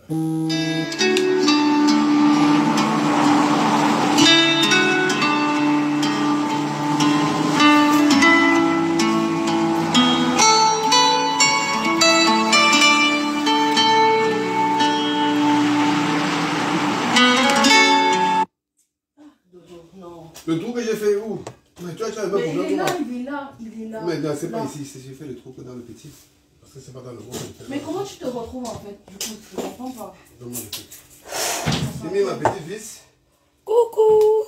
Le trou que j'ai fait où? Mais tu as pas il est là, il est là, il est là. Mais non, c'est pas ici, j'ai fait le trou que dans le petit. Parce que c'est pas dans le gros. Mais comment tu te retrouves en fait? Du coup, je comprends pas. Donne-moi le truc. J'ai mis ma petite vis. Coucou.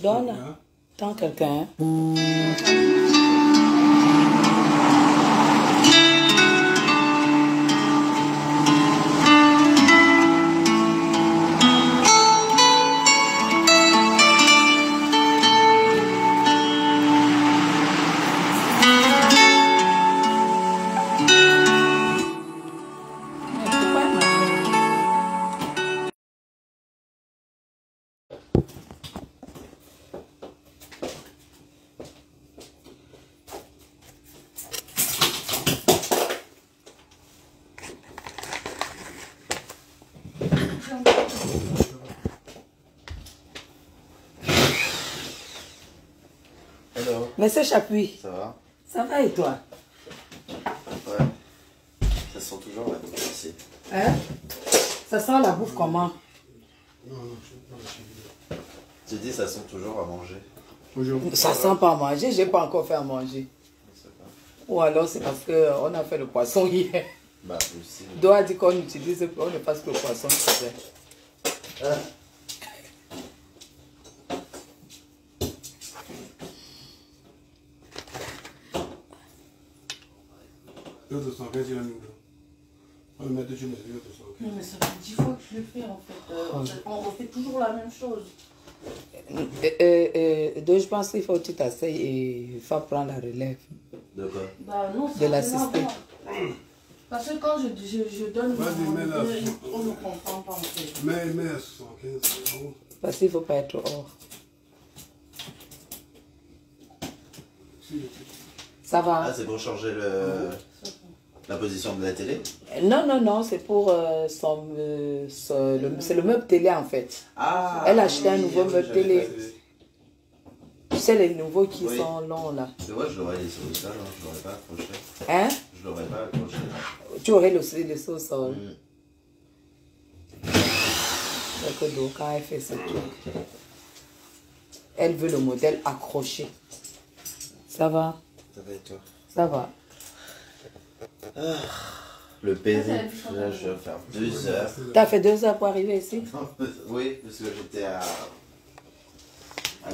Donne. Tant quelqu'un. Hello. Monsieur Chapuis. Ça va? Ça va et toi? Ouais. Ça sent toujours la bouffe ici. Hein? Ça sent la bouffe comment? Non, je sais pas. Tu dis ça sent toujours à manger. Ça sent pas à manger, j'ai pas encore fait à manger. Je sais pas. Ou alors c'est parce qu'on a fait le poisson hier. Bah aussi. Doit dire qu'on utilise, on ne fasse que le poisson qui fait. Ah. L'autre 115, il a mis où? On va le mettre dessus, mais c'est l'autre 115. Non, mais ça fait 10 fois que je le fais en fait. On refait toujours la même chose. Donc je pense qu'il faut que tu t'asseyes et il faut prendre la relève. De quoi? Bah non, De l'assister. Parce que quand je donne, on ne comprend pas en fait. Mais à 75, c'est bon. Parce qu'il ne faut pas être hors. Ça va? Ah, c'est pour changer la position de la télé? Non, non, non, c'est pour c'est le meuble télé en fait. Ah! Elle a acheté un nouveau meuble télé. C'est- Tu sais, les nouveaux qui Oui. sont longs là. Mais moi, je l'aurais laissé au sol, hein. Je l'aurais pas accroché. Hein? Je l'aurais pas accroché. Tu aurais le au sol. Mm. Donc, quand elle fait ce truc, elle veut le modèle accroché. Ça va? Ça va et toi? Ça va. Le périple, là, je vais faire 2 heures. T'as fait 2 heures pour arriver ici? Oui, parce que j'étais à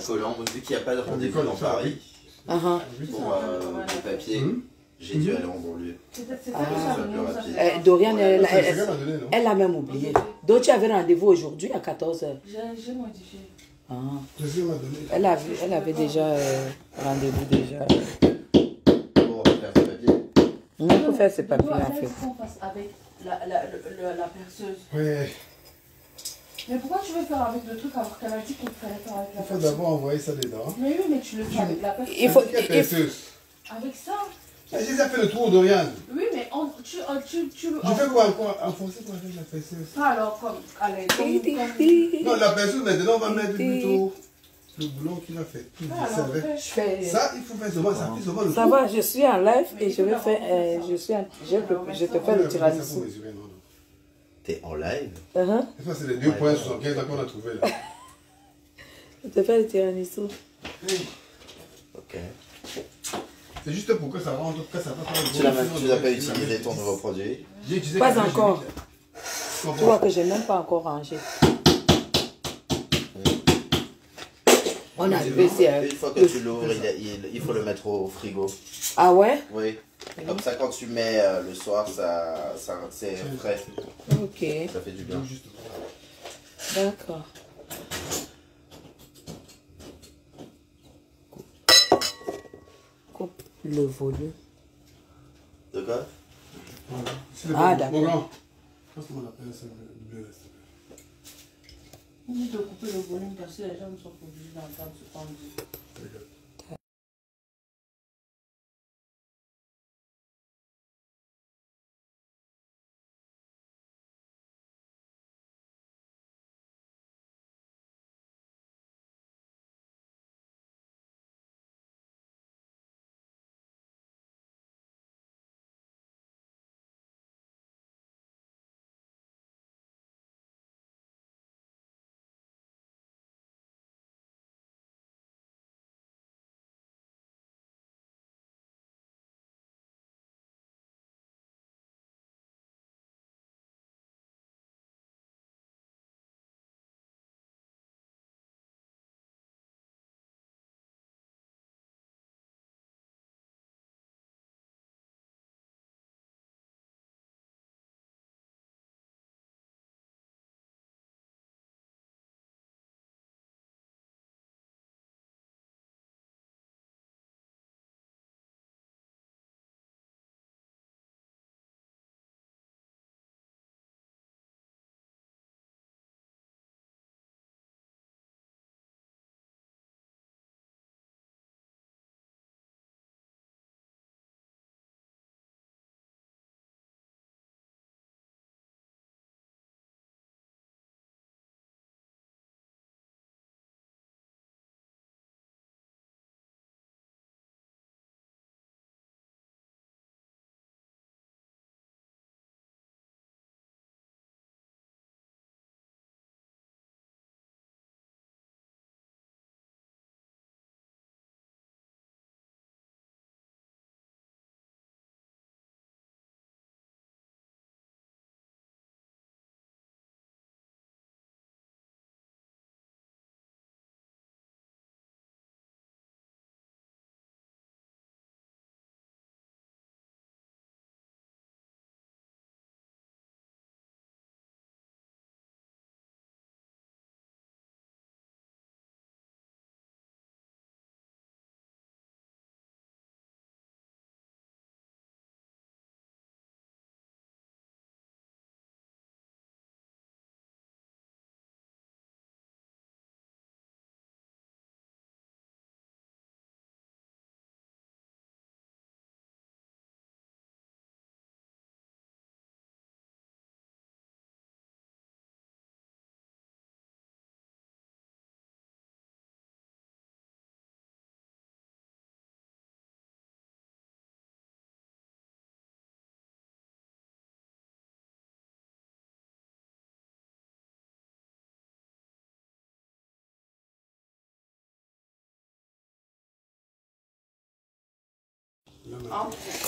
Colombes, vu qu'il n'y a pas de rendez-vous dans Paris Uh-huh. pour les papiers, j'ai dû aller en banlieue. Dorian, C'est quelqu'un m'a donné, non? elle a même oublié. Donc tu avais rendez-vous aujourd'hui à 14 h. J'ai modifié. Ah. C'est ce qu'elle m'a donné. Elle avait déjà rendez-vous déjà. Pour faire les papiers. On peut faire ses papiers en fait. Qu'on fasse avec la perceuse. Ouais. Mais pourquoi tu veux faire avec le truc alors qu'elle a dit qu'on fallait faire avec la Il faut perceuse? d'abord envoyer ça dedans. Mais oui, mais tu le fais avec la perceuse. Il faut, Quelle perceuse? Avec ça? J'ai déjà fait le tour d'Oriane. Oui, mais tu Je fais quoi encore? Enfoncer quoi avec la perceuse? pas alors comme... Allez, comme... Non, la perceuse, maintenant, on va mettre plutôt le boulot qu'il a fait. Tout Ah, je alors, savais. je fais... Ça, il faut faire souvent, ça fait souvent le ça tour. va, je suis en live et je vais faire, je te fais le tiramisu. T'es en live? Uh-huh. Ça, c'est les 2,75 qu'on a trouvé là. Je te fais le tiramisu. Ok. C'est juste pour que ça rentre, que ça fasse Tu n'as pas utilisé ton nouveau produit? Pas encore. Tu vois que je n'ai même pas encore rangé. On a arrivé ici. Une fois que tu l'ouvres, il faut le mettre au frigo. Ah ouais? Oui. Comme ça, quand tu mets le soir, c'est frais. Ok. Ça fait du bien. D'accord. Coupe le volume. De quoi? Ah, d'accord. Mon grand. Comment on appelle ça? Le bleu. On dit de couper le volume parce que les gens sont obligés d'entendre ce qu'on dit.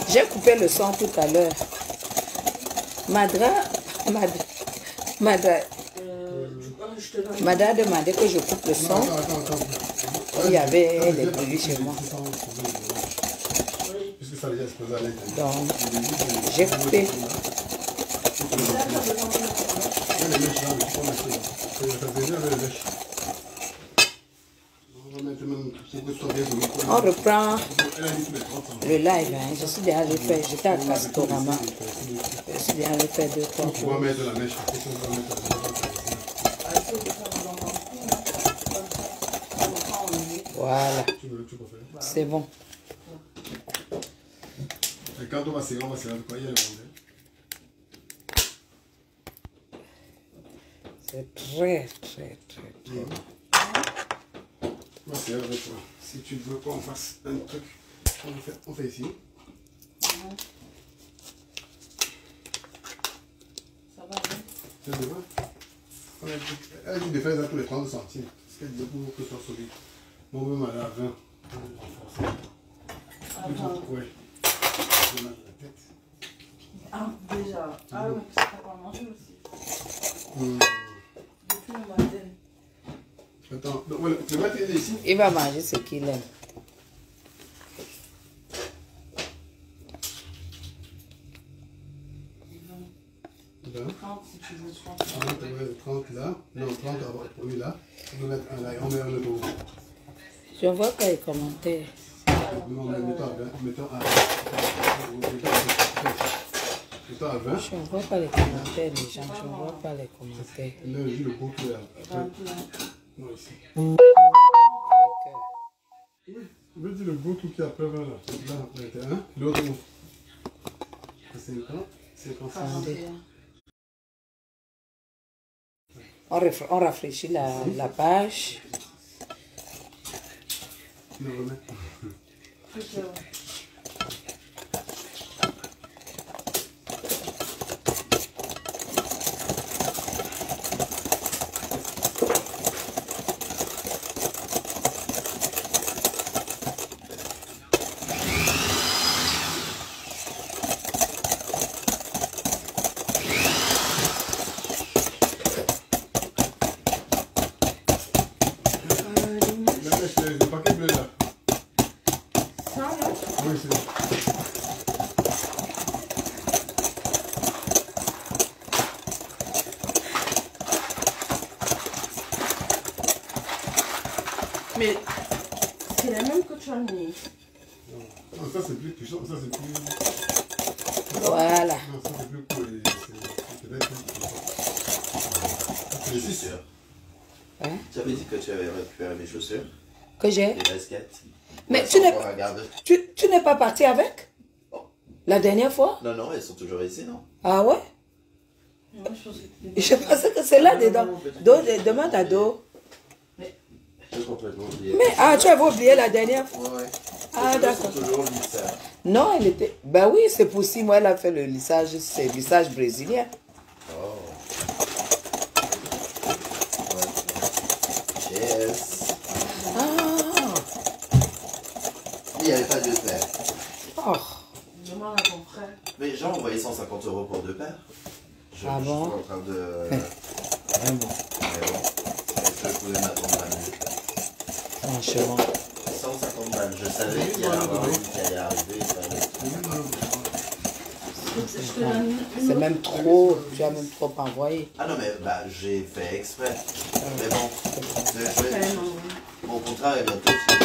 J'ai coupé le son tout à l'heure. Madra a demandé que je coupe le son. Il y avait des bruits chez moi. Donc, j'ai coupé. On reprend le live. Hein. Je suis déjà allé faire. J'étais à Castorama. Je suis déjà allé faire 2-3 tours. Voilà. C'est bon. Et quand on va serrer de quoi il y a le C'est très bon. On va serrer avec toi. Si tu veux qu'on fasse un truc, on fait ici. Ça va bien. C'est devant. Elle dit de faire ça tous les 30 centimes. Parce qu'elle dit pour que ce soit solide. Moi, même à la 20. Oui. Je mal la tête. Ah, déjà. Ah oui, ça t'a pas mangé aussi. Depuis le matin. Attends, donc, voilà, le matin, il est ici. Il va manger ce qu'il aime. Là. 30 si tu veux, 30. 30 là. Non, 30 oui là. On peut mettre un là. On met un autre. Je vois pas les commentaires. Non, mais mettons à 20. Je ne vois pas les commentaires, les gens. Je ne vois pas les commentaires. Là, j'ai le goût qui est là. Non, ici. Oui, je veux dire le goût qui est après 20 là. Là, 21. L'autre, 50. 50. On rafraîchit la page. On remet. Le paquet bleu là. Ça, là? Oui, c'est bon. Mais c'est la même que tu as mis. Non, ça c'est plus puissant, ça c'est plus. Voilà. Non, ça c'est plus cool. C'est peut-être plus puissant. Je suis sûr. Hein? Tu avais dit que tu avais récupéré mes chaussures, Que j'ai. les baskets. Mais Elles tu sont n'es encore à garder. tu n'es pas parti avec? La dernière fois? Non, non, elles sont toujours ici, non? Ah ouais? Moi, je pensais que Je pensais que c'est là dedans. Demande à Do. J'ai complètement oublié. Mais tu avais oublié la dernière fois. Ouais, ouais. Ah, Les d'accord. sont toujours lissées. Non, elle était. Ben oui, c'est possible. Moi, elle a fait le lissage, c'est le lissage brésilien. Oh. Ouais. Yes. Ah. Il n'y avait pas deux paires. Oh. demande à ton frère. Mais j'ai envoyé 150 € pour deux paires. Ah je bon? suis en train de... Ah bon. Mais bon, est-ce que je pouvais m'attendre à mieux? Franchement. 150 balles, je savais qu'il y allait avoir une qui allait arriver. C'est même trop. Tu as même trop envoyé. Ah non, mais bah, j'ai fait exprès. Mais bon, mon contrat est bientôt fini.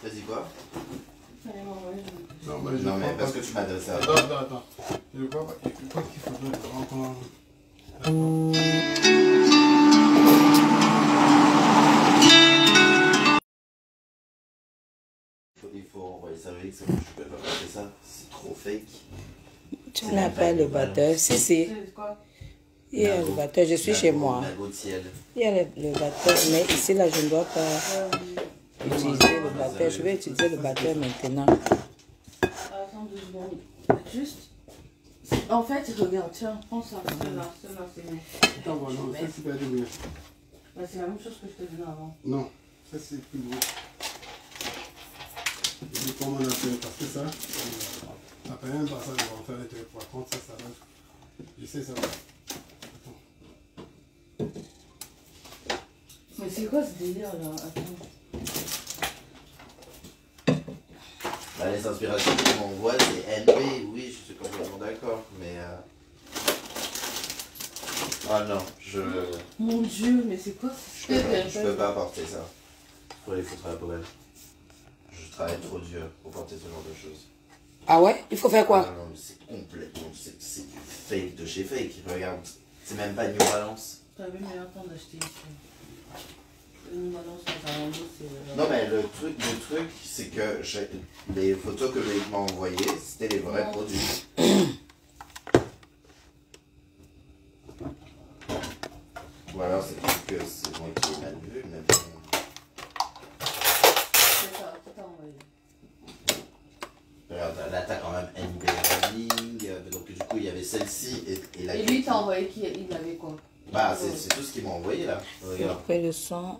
T'as dit quoi? Non, mais parce que tu m'adresses à... Attends. Je crois qu'il faudrait encore... Il faut envoyer ça avec ça, je peux pas faire ça. C'est trop fake. Tu n'as pas le batteur. Si, si. Il y a le batteur. Je suis chez moi. Il y a le batteur. Mais ici, là, je ne dois pas utiliser le batteur. Je vais utiliser le batteur maintenant. Attends 2 secondes. Juste. En fait, regarde, tiens, prends ça. Celle-là, c'est bien. Attends, voilà, ça c'est pas double. C'est la même chose que je te donnais avant. Non, ça c'est plus gros. Je dis comment on a fait, parce que ça, après un passage, on va faire les télé pour apprendre ça, ça va. Je sais ça. Mais c'est quoi ce délire là? Attends. Bah, les inspirations qu'ils m'envoient, c'est NB, oui, je suis complètement d'accord, mais... Ah non, Mon Dieu, mais c'est quoi ce délire? je peux pas porter ça. Pour les foutre à la poubelle. Je travaille trop dur pour porter ce genre de choses. Ah ouais? Il faut faire quoi? Ah non, mais c'est complètement... C'est du fake de chez fake, regarde. C'est même pas New Balance. T'avais meilleur temps d'acheter ici. New Balance, c'est... Non mais le truc c'est que les photos que Loïc m'a envoyées, c'était les vrais produits. Ou alors c'est peut-être que c'est moi qui ai mal vu, mais bon. C'est ça, tout à envoyé. Regarde, là t'as quand même NB Running, donc du coup il y avait celle-ci et la... Et lui t'as envoyé qui? Il avait quoi? Bah c'est tout ce qu'il m'a envoyé là. Regarde. Après le son.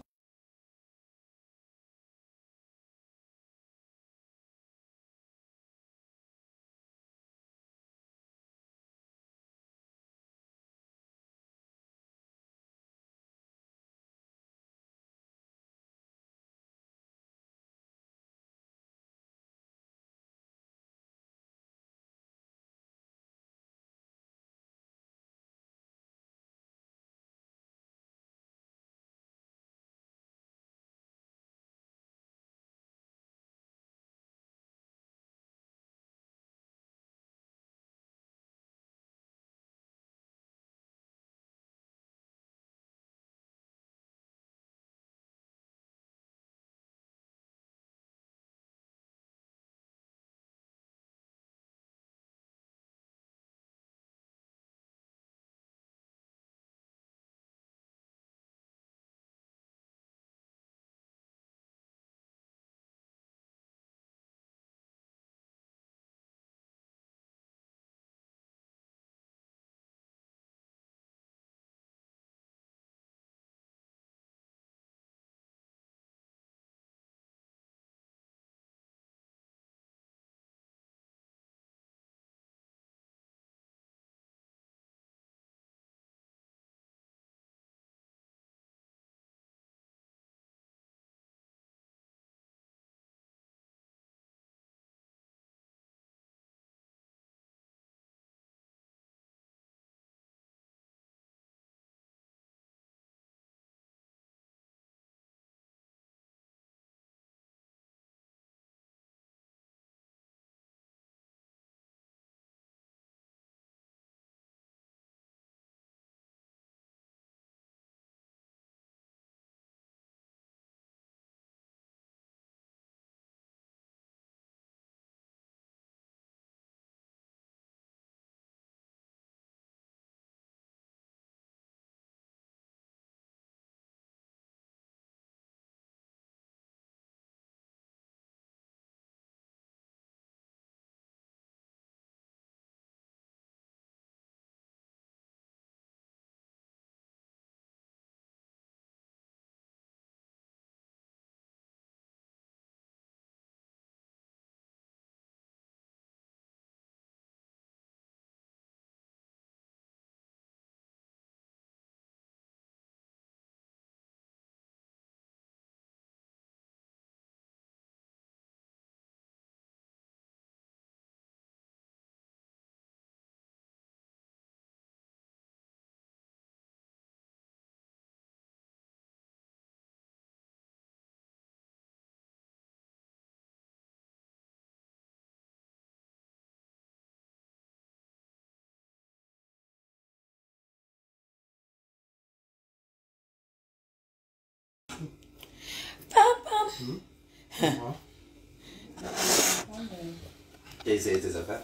Et c'est tes affaires?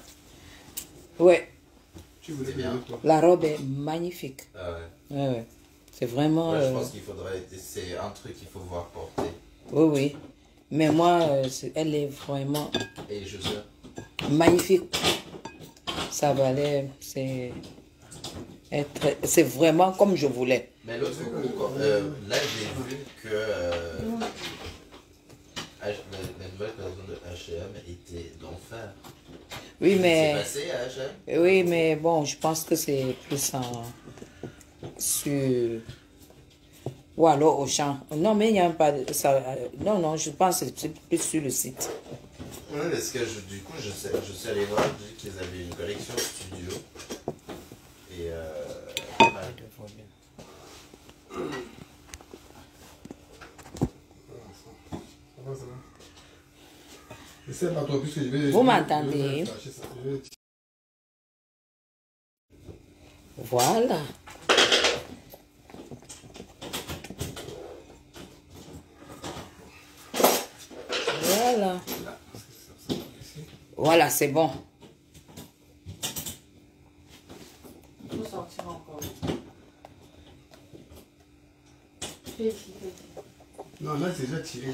Ouais. Tu voulais bien. quoi? La robe est magnifique. Ah ouais. Ouais, ouais. C'est vraiment... Ouais, je pense qu'il faudrait... C'est un truc qu'il faut voir porter. Oui, oui. Mais moi, elle est vraiment Et je sais. magnifique. Ça valait... C'est vraiment comme je voulais. Mais l'autre coup, là j'ai vu que la nouvelle version de Oui, mais... Passé à HM? Oui, mais bon, je pense que c'est plus sur... Ou alors au champ. Non, mais il n'y a pas de... Ça, non, non, je pense que c'est plus sur le site. Oui, parce que du coup, je suis allé voir, j'ai vu qu'ils avaient une collection studio. Et ouais. Ça va. Essaie pas toi, puisque je vais... Vous m'entendez? Voilà. Voilà. Voilà, c'est bon. Il faut sortir encore. Fais ici. Non, là, c'est déjà tiré.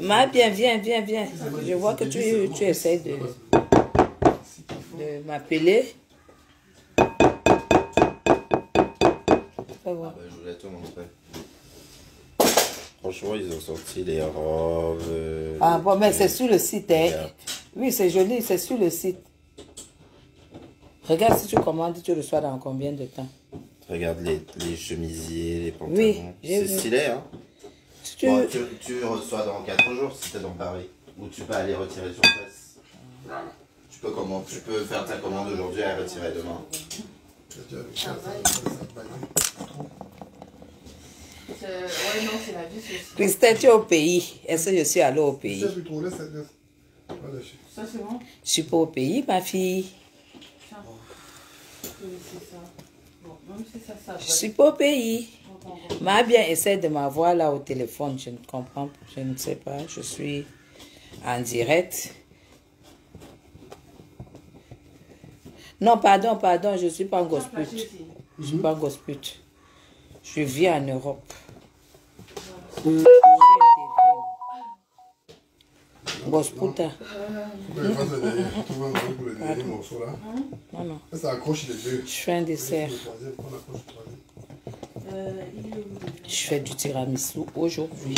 Ma bien, viens. Je vois que tu essaies de m'appeler. Ça va. Ah bah, je voulais te montrer. Franchement, ils ont sorti les robes. Ah bon, mais c'est sur le site. Hein. Regarde. Oui, c'est joli, c'est sur le site. Regarde si tu commandes, tu reçois dans combien de temps? Regarde les chemisiers, les pantalons. Oui, c'est stylé, hein? Tu... Bon, tu reçois dans 4 jours si t'es dans Paris. Ou tu peux aller retirer sur place. Tu peux faire ta commande aujourd'hui et retirer demain. Ouais, non, c'est la vie aussi. Christelle, tu es au pays. Est-ce que je suis allée au pays? Ça, c'est bon? Je suis pas au pays, ma fille. Tiens. C'est ça. Bon, même si ça va. Je suis pas au pays. Ma bien essaie de m'avoir là au téléphone. Je ne comprends pas. Je ne sais pas. Je suis en direct. Non, pardon. Je suis pas en gospel. Je suis pas en gospel. Je vis en Europe. Gospel. Non. Je fais un dessert. Je fais du tiramisu aujourd'hui.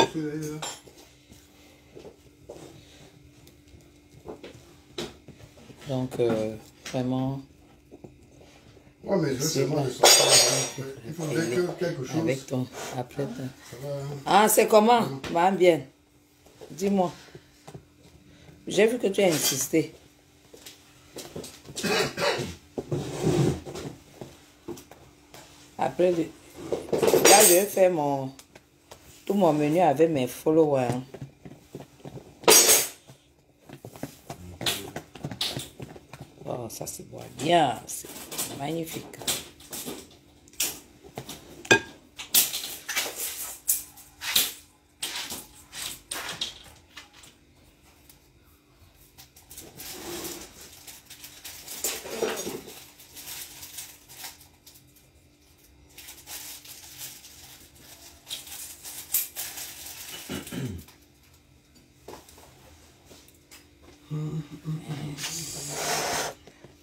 Donc, vraiment... Ouais, mais je veux seulement le sortir. Il faudrait que quelque chose... Avec ton... Après ton... Ah, c'est comment? Va bien. Dis-moi. J'ai vu que tu as insisté. Après, là, je vais faire tout mon menu avec mes followers. Oh, ça se voit bien. C'est magnifique.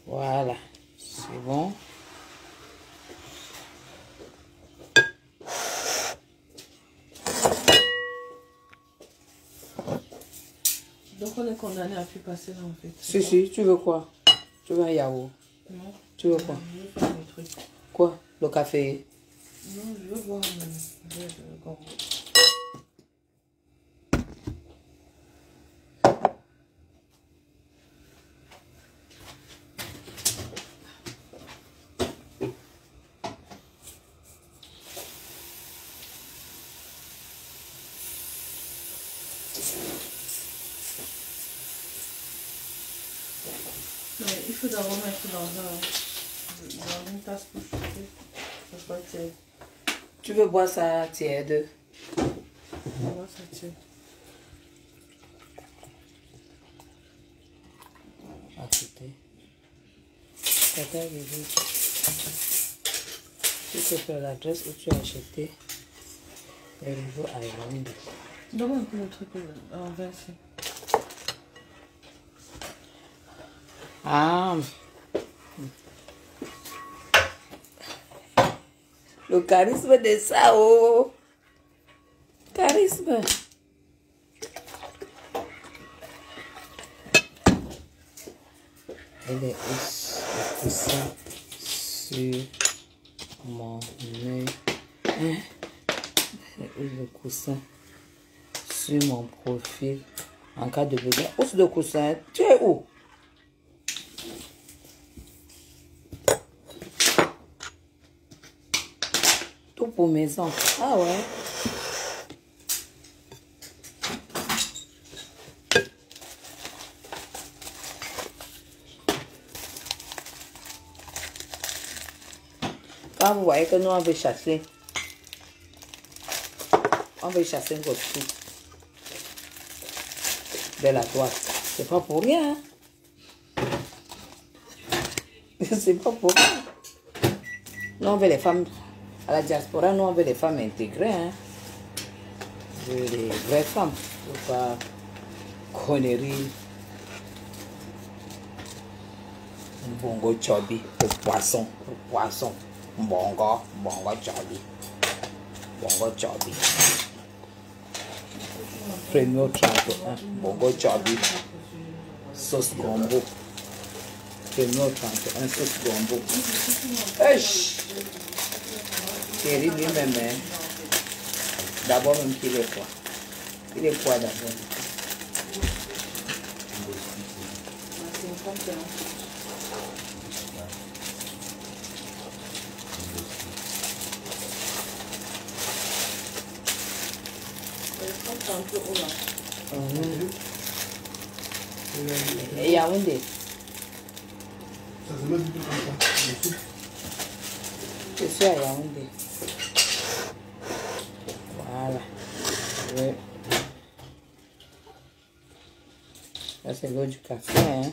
Voilà, c'est bon. Donc on est condamné à plus passer là en fait. Si, tu veux quoi? Tu veux un yaourt? Non. Tu veux quoi? Je veux faire mes trucs. Quoi? Le café? Non, je veux boire mon verre de gomme. Il faut d'abord mettre dans une tasse pour chauffer. Ça soit tiède. Tu veux boire ça tiède? Boire ça tiède. Acheter. Tata Vivi. Tu peux faire l'adresse où tu as acheté le Rivo Island. Donne-moi un peu le truc en verre ici. Ah. Le charisme de ça, oh. Charisme. Et les coussins sur mon œil. Hein? Le coussin sur mon profil en cas de besoin. Housse de coussin, tu es où? Tout pour maison. Ah ouais. Quand vous voyez que nous on veut chasser votre fille de la droite, c'est pas pour rien. C'est pas pour rien. Nous on veut les femmes à la diaspora, nous on veut les femmes intégrées. Hein. Les vraies femmes, pas conneries. Bongo chobi, le poisson. Bongo chobi. Bongo chobi. Premier 31, bongo chobi. Sauce gombo. Premier 31, sauce gombo. Esh! Chérie lui-même, hein. D'abord même qu'il est quoi? Il est quoi d'abord? Et Yaoundé. Ça se met du tout comme ça. Le soupe. Je suis à Yaoundé. Voilà. Oui. Ça c'est l'eau du café, hein.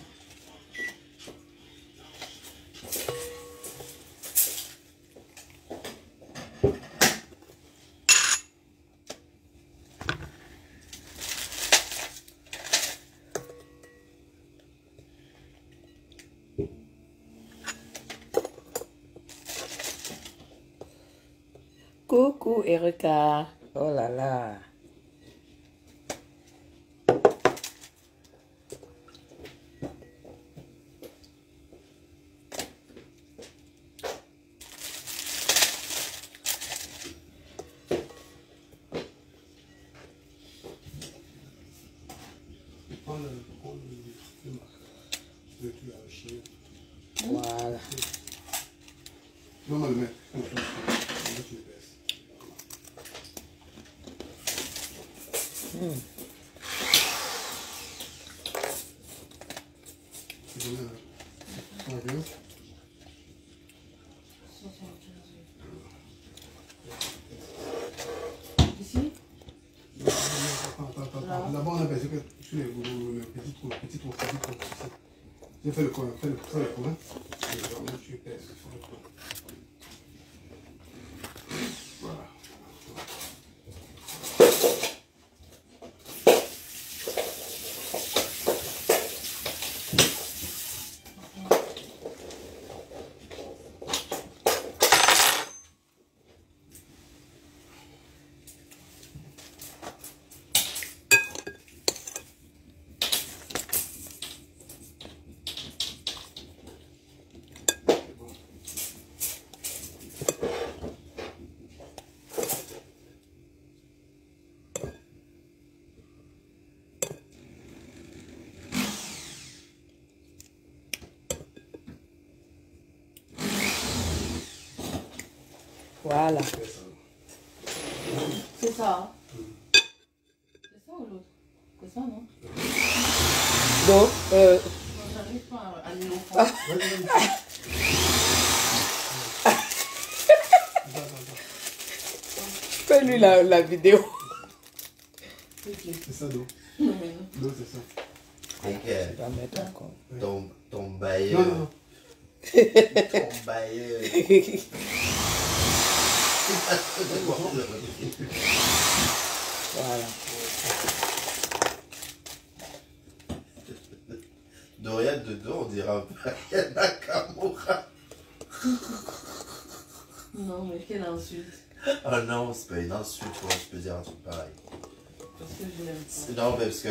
Coucou Erika. Oh là là. Voilà. Non, non, le mettre. Ici? Là-bas, on a baissé sur les petits trous. J'ai fait le coin, le coin. Tu pèses sur le coin. Voilà. Voilà. C'est ça. C'est ça ou l'autre? C'est ça, non? Donc, Non, j'arrive pas à aller au fond. fais-lui la vidéo. C'est ça, l'eau. Non, mais non. L'eau, c'est ça. Ok. Tu vas mettre encore. Ton bailleur. Non, non. Ton bailleur. Voilà. Doria dedans, on dirait un peu Aya Nakamura. Non, mais quelle insulte. Oh non, c'est pas une insulte, je peux dire un truc pareil. Parce que je l'aime pas. Non, mais parce que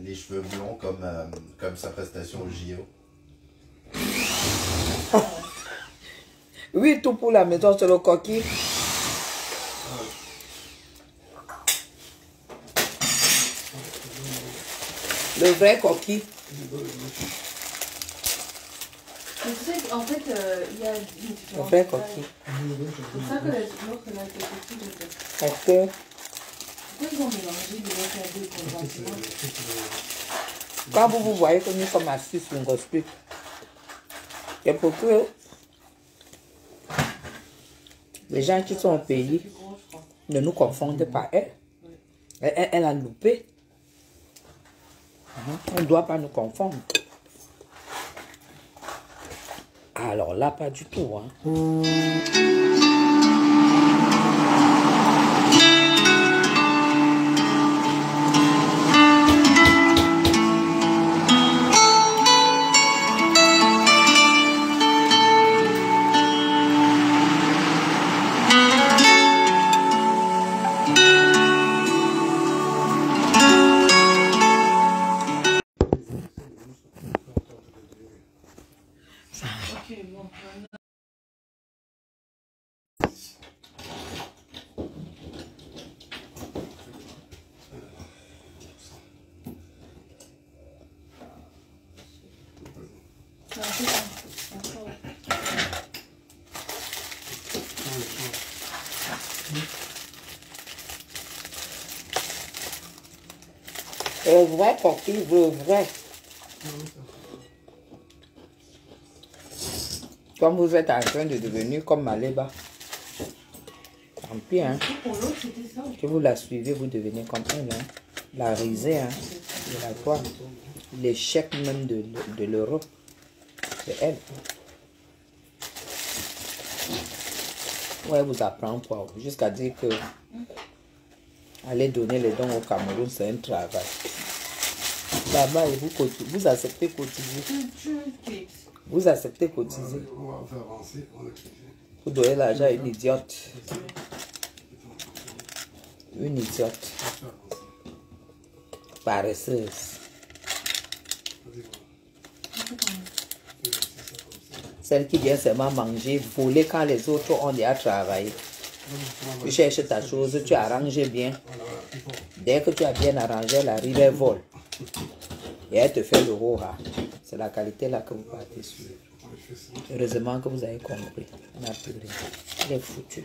les cheveux blonds comme sa prestation au JO. Oui, tout pour la maison, c'est le coquille. Le vrai coquille. Mais tu sais, en fait, il y a une différence. Le vrai coquille. C'est pour ça que l'autre là était petit. Parce que Pourquoi ils ont mélangé les autres deux compartiments? quand vous voyez que nous sommes assis sur une grosse pute, c'est pour que les gens qui sont au pays ne nous confondent pas. Elle a loupé. On ne doit pas nous confondre. Alors là, pas du tout. Hein. Ok, bon. Le vrai coquille, le vrai. Comme vous êtes en train de devenir comme Maléba. Tant pis, hein. Pour l'autre, c'était ça. Que vous la suivez, vous devenez comme elle. Hein. La risée, hein. De la toile. L'échec même de l'euro. C'est elle. Ouais, elle vous apprend quoi. Jusqu'à dire que aller donner les dons au Cameroun, c'est un travail. Là-bas, vous acceptez cotiser. Vous acceptez cotiser. On va faire avancer. Vous donnez l'argent à une idiote. Une idiote. Paresseuse. Celle qui vient seulement manger, voler quand les autres ont déjà travaillé. Tu cherches ta chose, tu arranges bien. Dès que tu as bien arrangé, elle arrive, elle vole. Et elle te fait le rora. C'est la qualité là que vous partez sur. Heureusement que vous avez compris. On n'a plus rien. Elle est foutue.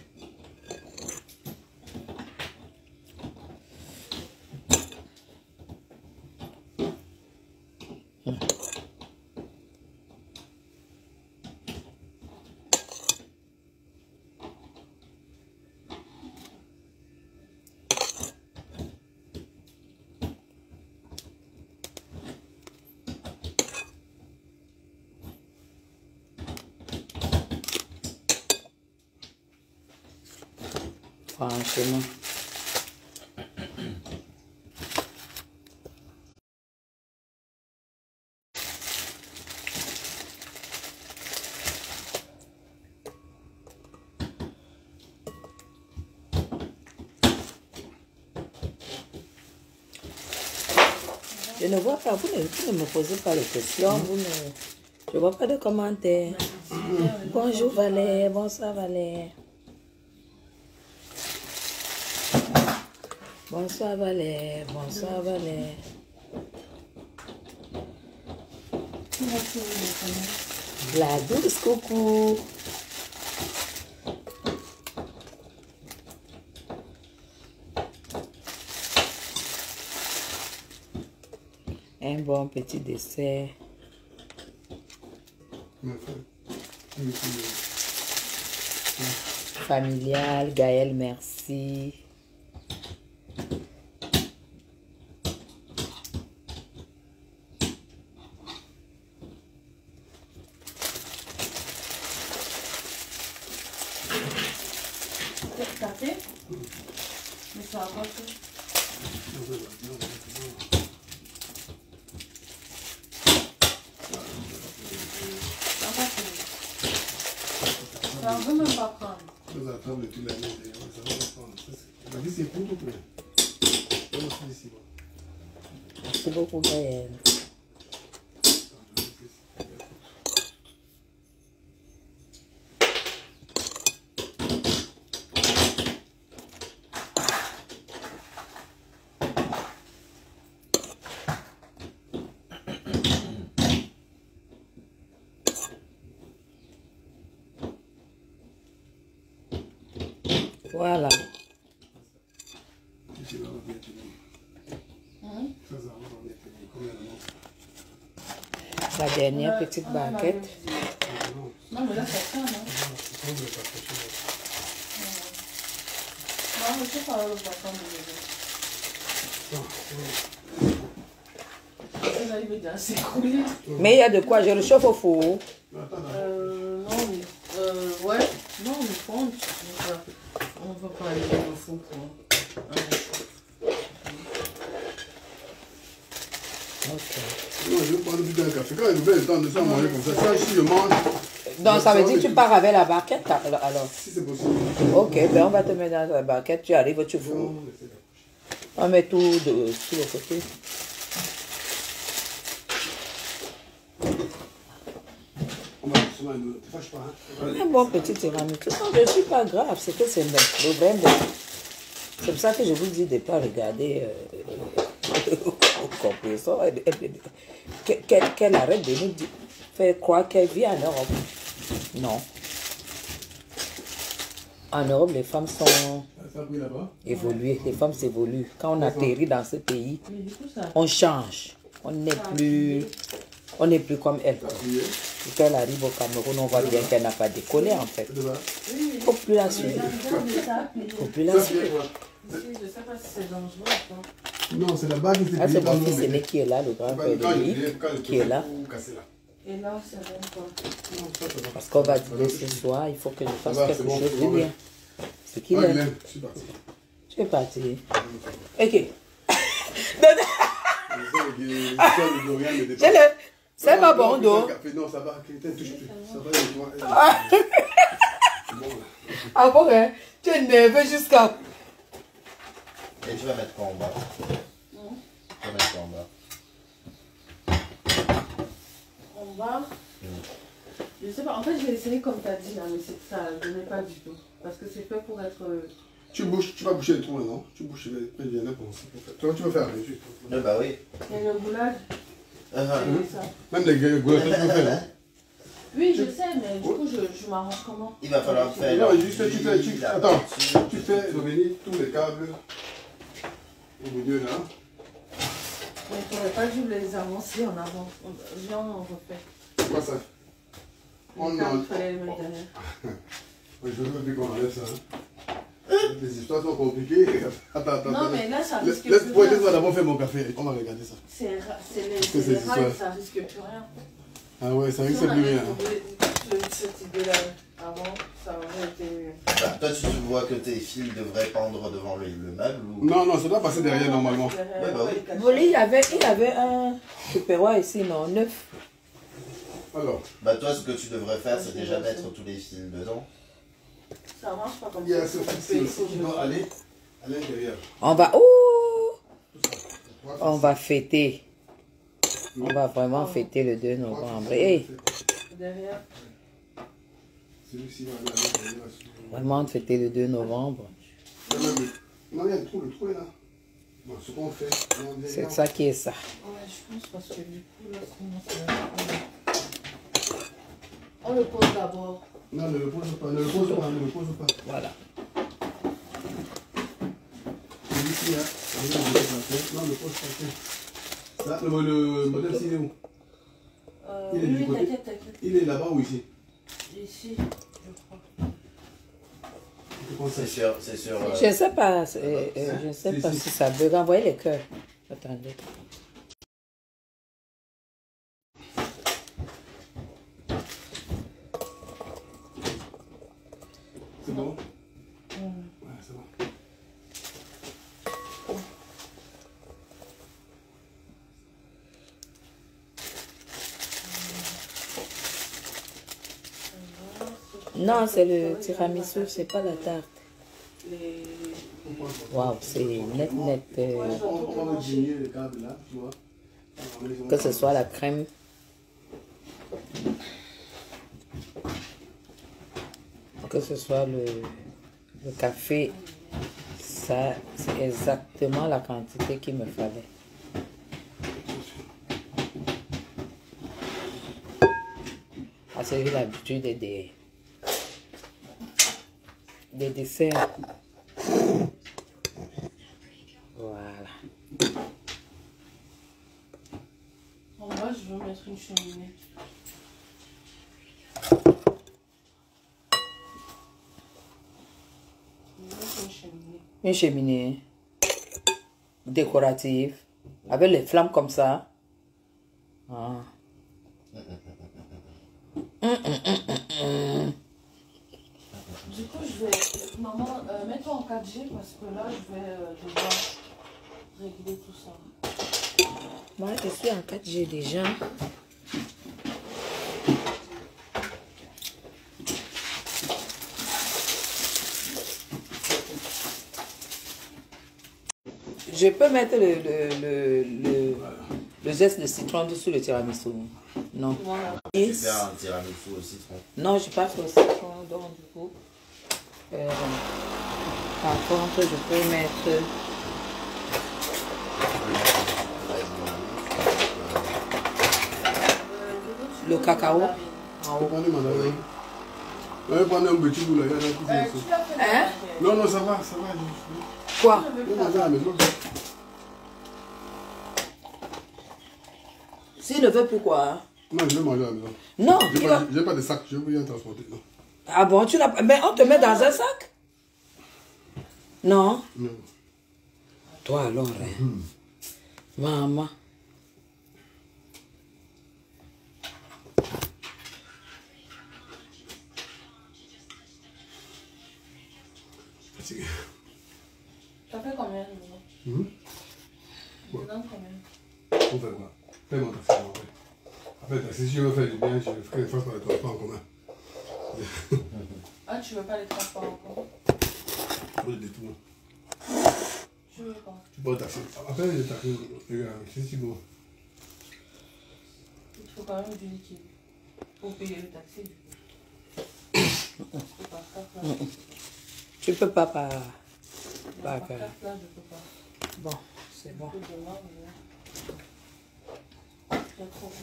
Franchement. Je ne vois pas, vous ne me posez pas les questions, je ne vois pas de commentaires. Bonjour Valère, bonsoir Valère. Bonsoir Valère, bonsoir Valère. La douce, coucou. Un bon petit dessert. Familial, Gaël, merci. Café? Mais ça va pas tout. Ça veut même pas prendre. Vous attendez toute l'année. La vie, c'est pour tout. Merci beaucoup, Gaël. Voilà. La dernière petite barquette. Non, mais là, ça tient, non? Non, mais je sais pas où va prendre le là, il veut déjà s'écrouler. Mais il y a de quoi, je le chauffe au four. Non, mais... ouais. Non, mais fond, on va pas aller au four pour... Ok. Non, je vais prendre plus d'un café. Quand il veut le temps de ça, manger comme ça, si je mange... Donc ça veut dire que tu pars avec la barquette alors? Si c'est possible. Ok, ben on va te mettre dans la barquette, tu arrives, tu fous. On met tout sur le côté. Un bon petit tiramisu. Non, je ne suis pas grave, c'est que c'est le problème. C'est pour ça que je vous dis de ne pas regarder au compresseur. Qu'elle arrête de nous faire croire qu'elle vit en Europe. Non. En Europe, les femmes sont évoluées. Les femmes s'évoluent. Quand on atterrit dans ce pays, on change. On n'est plus comme elle. Quand elle arrive au Cameroun, on voit bien qu'elle n'a pas décollé en fait. Il ne faut plus la suivre. Il ne faut plus la suivre. Je ne sais pas si c'est dangereux ou pas. Non, c'est la bague qui c'est mon fils aîné qui est là, le grand père de lui, qui est là. Et là, ça donne quoi? Parce qu'on va dîner ce soir, il faut que je fasse quelque chose de bien. Ce qu'il aime. Je suis parti. Tu es parti. Ok. C'est pas bon, donc. Non, ça va. Ça va. Ah bon, hein? Tu es nerveux jusqu'à... Et tu vas mettre quoi en bas? Tu vas mettre quoi en bas? En bas? Je sais pas. En fait, j'ai essayé comme tu as dit là, mais ça ne donnait pas du tout. Parce que c'est fait pour être... Tu vas boucher les trous maintenant. Tu bouches les trous. Toi, tu vas faire avec juste. Bah oui. Et le goulage? Même les goulages, tu peux faire. Oui, je sais, mais du coup, je m'arrange comment? Il va falloir faire... Non, juste attends, tu fais revenir tous les câbles au milieu là. Mais tu n'aurais pas dû les avancer en avant. Viens, on refait. C'est quoi ça? Il fallait les mettre derrière. Je veux plus qu'on enlève ça. Les histoires sont compliquées. Attends. Non, mais là, ça risque plus rien. rien. Laisse-moi d'abord faire mon café. On va regarder ça. C'est les rails, ça risque plus rien. Ah ouais, ça risque plus rien. Cette idée-là avant, ça aurait été mieux. Bah, toi, tu vois que tes fils devraient pendre devant le meuble ou... Non, ça doit passer derrière normalement. Ouais, bah oui. Voilà, il y avait un tupperware ici, non, neuf. Alors. Bah toi, ce que tu devrais faire, c'est déjà mettre tous les fils dedans. Ça marche pas comme Il y a ça. ce fils qui doit aller à l'intérieur. On va... Ouh! On va fêter. On va vraiment fêter le 2 novembre. Hey. Derrière. Celui-ci va aller à l'intérieur. Vraiment fêter le 2 novembre. Non, il y a le trou est là. Bon, ce qu'on fait, c'est ça qui est ça. Ouais, je pense parce que du coup, là, on le pose d'abord. Non, ne le pose pas. Voilà. Celui-ci, là. Non, ne le pose pas. Ça, le modèle, c'est où? Il est du côté. T'inquiète. Il est là-bas ou ici? Ici, je crois. C'est sûr. Je ne sais pas, je ne sais pas si ça bug. Envoyez les cœurs. Attendez. C'est bon? Ouais, c'est bon. Non, c'est le tiramisu, c'est pas la tarte. Waouh, c'est net. On va diminuer le câble là, tu vois. Que ce soit la crème. Que ce soit le café. Ça, c'est exactement la quantité qu'il me fallait. Parce que j'ai l'habitude des desserts. Voilà. En bas, je veux mettre une cheminée. Une cheminée décorative avec les flammes comme ça. Ah. Du coup, je vais... Maman, mets-toi en 4G parce que là, je vais devoir régler tout ça. Moi, je suis en 4G déjà. Je peux mettre le zeste de citron dessus le tiramisu. Non. Voilà. Tu fais un tiramisu au citron. Non, je passe au citron, donc du coup. Par contre, je peux mettre. Le cacao. On va prendre un petit bout là, il y a un petit bout. Hein? Non, non, ça va, ça va. Quoi? Je vais manger à la maison. S'il ne veut plus quoi? Hein? Non, je vais manger à la maison. Non, j'ai pas de sac, je vais bien transporter. Non. Ah bon, tu n'as pas. Mais on te met dans un sac? Non? Non. Toi alors, hein? Maman. Fatigué. Ça fait combien de minutes? Ouais. Ça donne combien? On fait quoi? Fais-moi ta femme après. Après, si je veux faire du bien, je ferai une fois par les transports en commun. Ah, tu veux pas les transports encore? Pour le détour. Tu veux pas? Tu peux le taxi. Après, le taxi, regarde, c'est si beau. Il te faut quand même du liquide pour payer le taxi. Tu peux pas faire là. Tu peux pas par. Par carte, là, je peux pas. Bon, c'est bon. Je peux demain, mais il y a trop de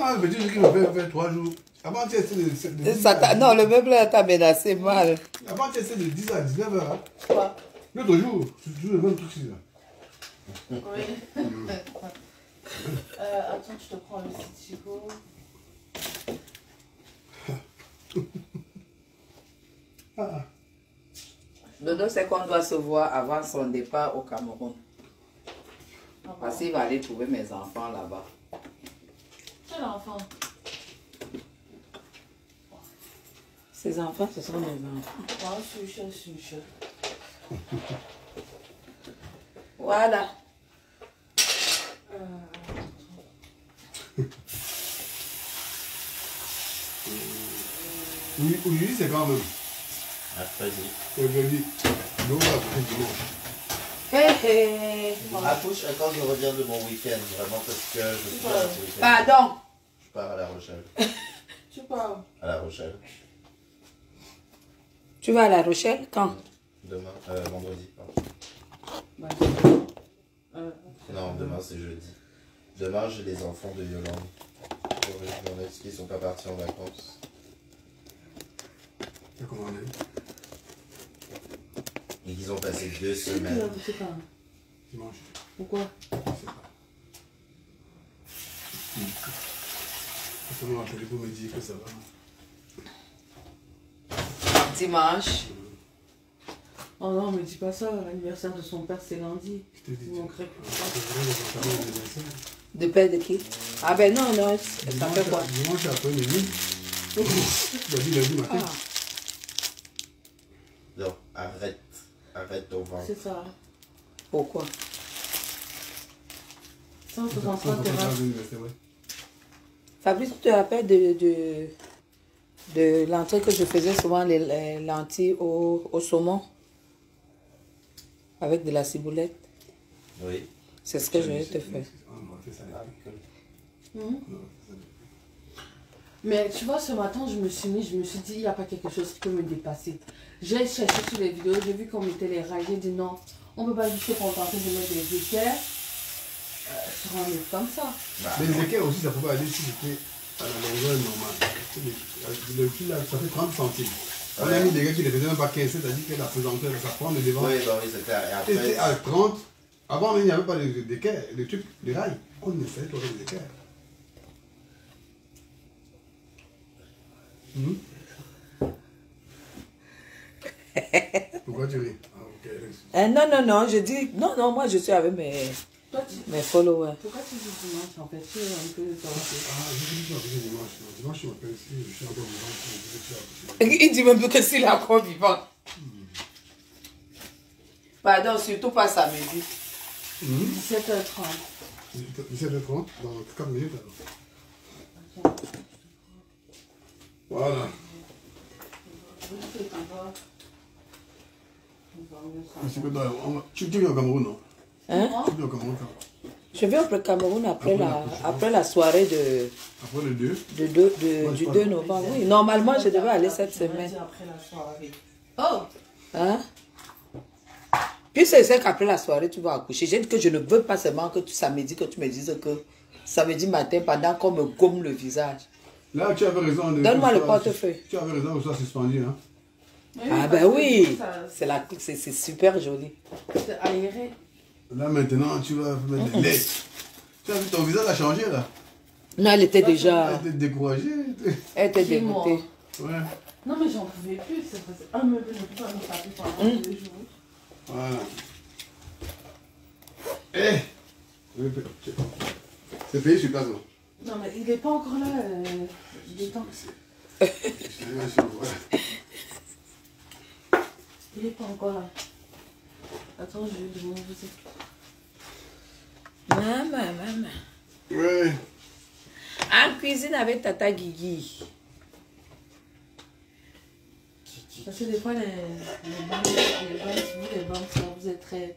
Ah, le petit, qui m'a fait 3 jours. Avant, tu essaies de 10 Non, le meuble t'a menacé mal. Avant, tu essaies de 10 à 19 heures. Hein. Quoi? L'autre jour, tu joues le même truc ici. Là. Oui. Attends, je te prends le Citigo. Dodo, c'est qu'on doit se voir avant son départ au Cameroun. Parce qu'il va aller trouver mes enfants là-bas. Quel enfant? Ces enfants, ce sont mes enfants. Moi, je suis chef. Voilà. Aujourd'hui, c'est quand même. Mercredi. Aujourd'hui. Donc, après dimanche. Hé hé. Accouche quand je reviens de mon week-end, vraiment parce que je suis là ce week-end. Pardon. Je pars à La Rochelle. Tu parles? À La Rochelle. Tu vas à La Rochelle quand? Demain, vendredi. Pardon. Non, demain c'est jeudi. Demain j'ai les enfants de Yolande. Pour les qui ne sont pas partis en vacances. T'as commandé? Et qu'ils ont passé 2 semaines. Je sais pas. Dimanche. Pourquoi? Je sais pas. Comment on appelé pour me dire que ça va? Dimanche. Oh non, me dis pas ça. L'anniversaire de son père, c'est lundi. Je te dis. Il manquerait plus ça. De père de qui? Ah ben non, non, ça fait quoi? Dimanche après minuit. Tu as dit lundi matin. Ah. Non, arrête. Arrête ton ventre. C'est ça. Pourquoi? 163 terrasses. Fabrice, tu te rappelles de l'entrée que je faisais souvent, les lentilles au saumon? Avec de la ciboulette. Oui. C'est ce que je vais te faire. Mais tu vois, ce matin, je me suis dit, il n'y a pas quelque chose qui peut me dépasser. J'ai cherché sur les vidéos, j'ai vu qu'on mettait les rails, j'ai dit non, on ne peut pas juste se contenter de mettre des équerres sur un mur comme ça. Mais les équerres aussi, ça ne peut pas aller si c'était à la longueur normale. Le fil là, ça fait 30 centimes. On a mis des gars qui ne faisaient même pas 15, c'est-à-dire que la pesanteur, ça prend le devant. Oui, bah oui, c'est clair. Et après, C'était à 30. Avant, il n'y avait pas d'équerres, les trucs, les rails. On essayait de trouver des équerres. Pourquoi tu ris? Ah, ok. Non, je dis, non, moi je suis avec mes followers. Pourquoi tu dis dimanche en fait? Tu es un peu de temps. Ah, je dis que dimanche. Dimanche, je m'appelle si je suis encore vivant. Il dit même que s'il est encore vivant. Pardon, surtout pas samedi. 17h30. 17h30, dans 4 minutes alors. Voilà. Tu viens au Cameroun, non? Hein? Tu viens au Cameroun quand? Je vais au Cameroun après la soirée de... Après le 2? Du 2 novembre. Oui, normalement, je devais aller cette semaine. Après la soirée. Oh! Hein? Puis c'est qu'après la soirée, tu vas accoucher. J'ai dit que je ne veux pas seulement que samedi, que tu me dises que samedi matin, pendant qu'on me gomme le visage. Là, tu avais raison. Donne-moi le portefeuille. Tu avais raison, ça suspendu, hein? Ah ben oui, c'est super joli. C'est aéré. Là maintenant, tu vas mettre des lettres. Tu as vu, ton visage a changé là. Non, elle était déjà... Elle était découragée. Elle était dégoûtée. Ouais. Non mais j'en pouvais plus, c'est un meuble, je ne peux pas me taper pendant 2 jours. Voilà. Eh! C'est payé sur place, non? Non mais il n'est pas encore là, il est temps. Il n'est pas encore là. Attends, je vais demander. Maman. Ouais. En cuisine avec Tata Guigui. Parce que des fois, les banques, vous êtes très...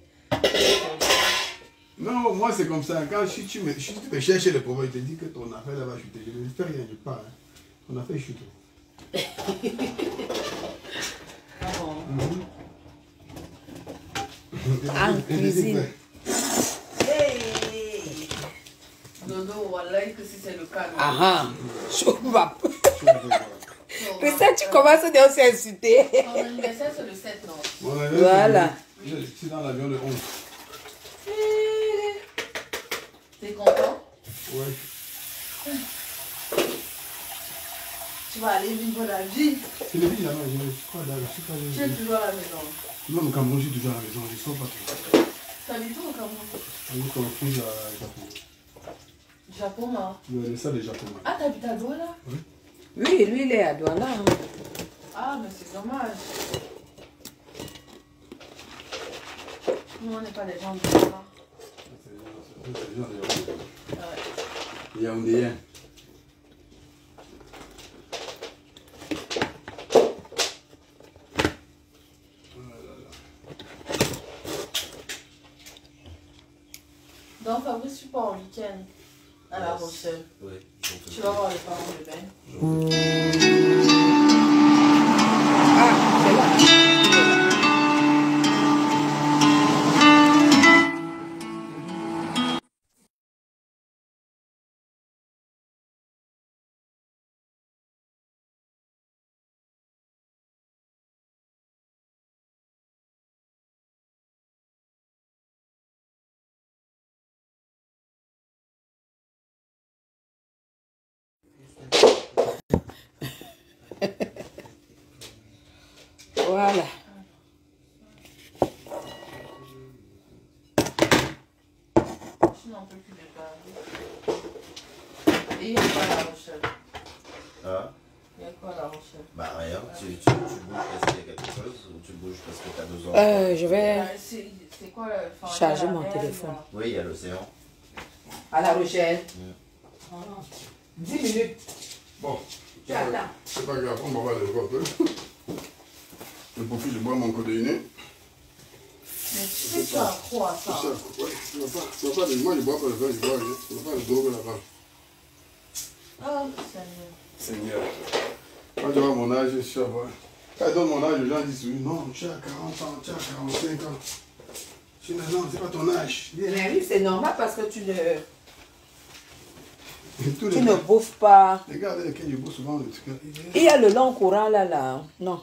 Non, moi c'est comme ça. Quand tu me cherches le problème, il te dit que ton affaire là va chuter. Je ne fais rien, je pars. Hein. Ton affaire chute. Ah bon? En cuisine. Dodo, voilà que si c'est le cas. Ah, mais ça, tu commences à dire c'est insulté. Ton anniversaire, c'est le 7, non? Voilà. Je suis dans l'avion le 11. T'es content? Ouais. Tu vas aller vivre la vie. C'est le vie là-bas, je crois là, je sais pas. Tu es toujours à la maison. Même au Cameroun, je suis toujours à la maison, je ne sors pas trop. T'habites où au Cameroun? On est pris à Japon. Japon, non? Le salle de Japon. Ah, t'habites à Douala? Oui. Oui, lui, il est à Douala. Hein. Ah, mais c'est dommage. Nous, on n'est pas des gens de Douala. C'est des gens de Japon. Ouais. Yaoundéen. Donc, Fabrice, tu pars en week-end à La Rochelle. Oui. Tu vas voir les parents de Ben. Ah, c'est là. Voilà. Je n'en peux plus de Paris. Et il y a quoi à La Rochelle? Ah, Il y a quoi à La Rochelle? bah rien, tu bouges parce qu'il y a quelque chose ou tu bouges parce que tu as besoin. Je vais C'est quoi enfin, charger la mon mer, téléphone. là. Oui, il y a l'océan. à La Rochelle. Ah, 10 minutes. Bon, Tu attends. c'est pas grave, on va voir le vote. Je profite de boire mon codéiné. Mais tu sais, tu as accro à ça. Ouais, moi je bois pas le vin, je bois pas le drogue là-bas. Oh, Seigneur. Quand tu vois mon âge, je sais pas. Quand je donne mon âge, les gens disent oui, non, tu as 40 ans, tu as 45 ans. Je dis non, c'est pas ton âge. Mais oui, c'est normal parce que tu ne Tu bouffes pas. Les gars avec lesquels je bouffe souvent, le truc. Il y a le long courant là. Non.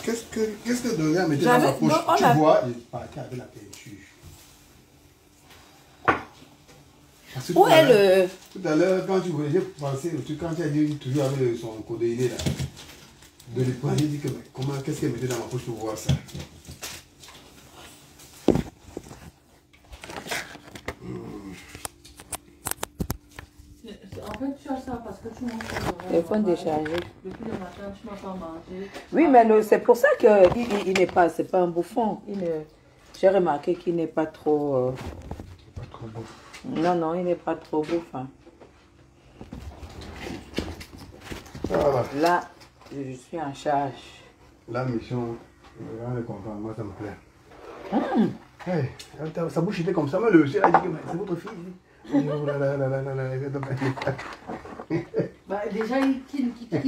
Qu'est-ce que Doria mettait dans ma poche? Non, tu vois, il partait avec la peinture. Où est le... Tout à l'heure, quand tu voulais, j'ai pensé au truc, quand tu as dit toujours avec son codéiné là, de l'époque, j'ai dit que comment, qu'est-ce qu'elle mettait dans ma poche pour voir ça? En fait, tu as ça parce que tu manges pas. Téléphone déchargé. Depuis le matin, tu n'as pas mangé. Oui, mais c'est pour ça qu'il n'est pas, c'est pas un bouffon. J'ai remarqué qu'il n'est pas trop... Pas trop beau. Non, il n'est pas trop bouffon. Voilà. Là, je suis en charge. La mission, on est content, moi ça me plaît. Hey, sa bouche était comme ça, mais le chien a dit que c'est votre fille. Bah, déjà, il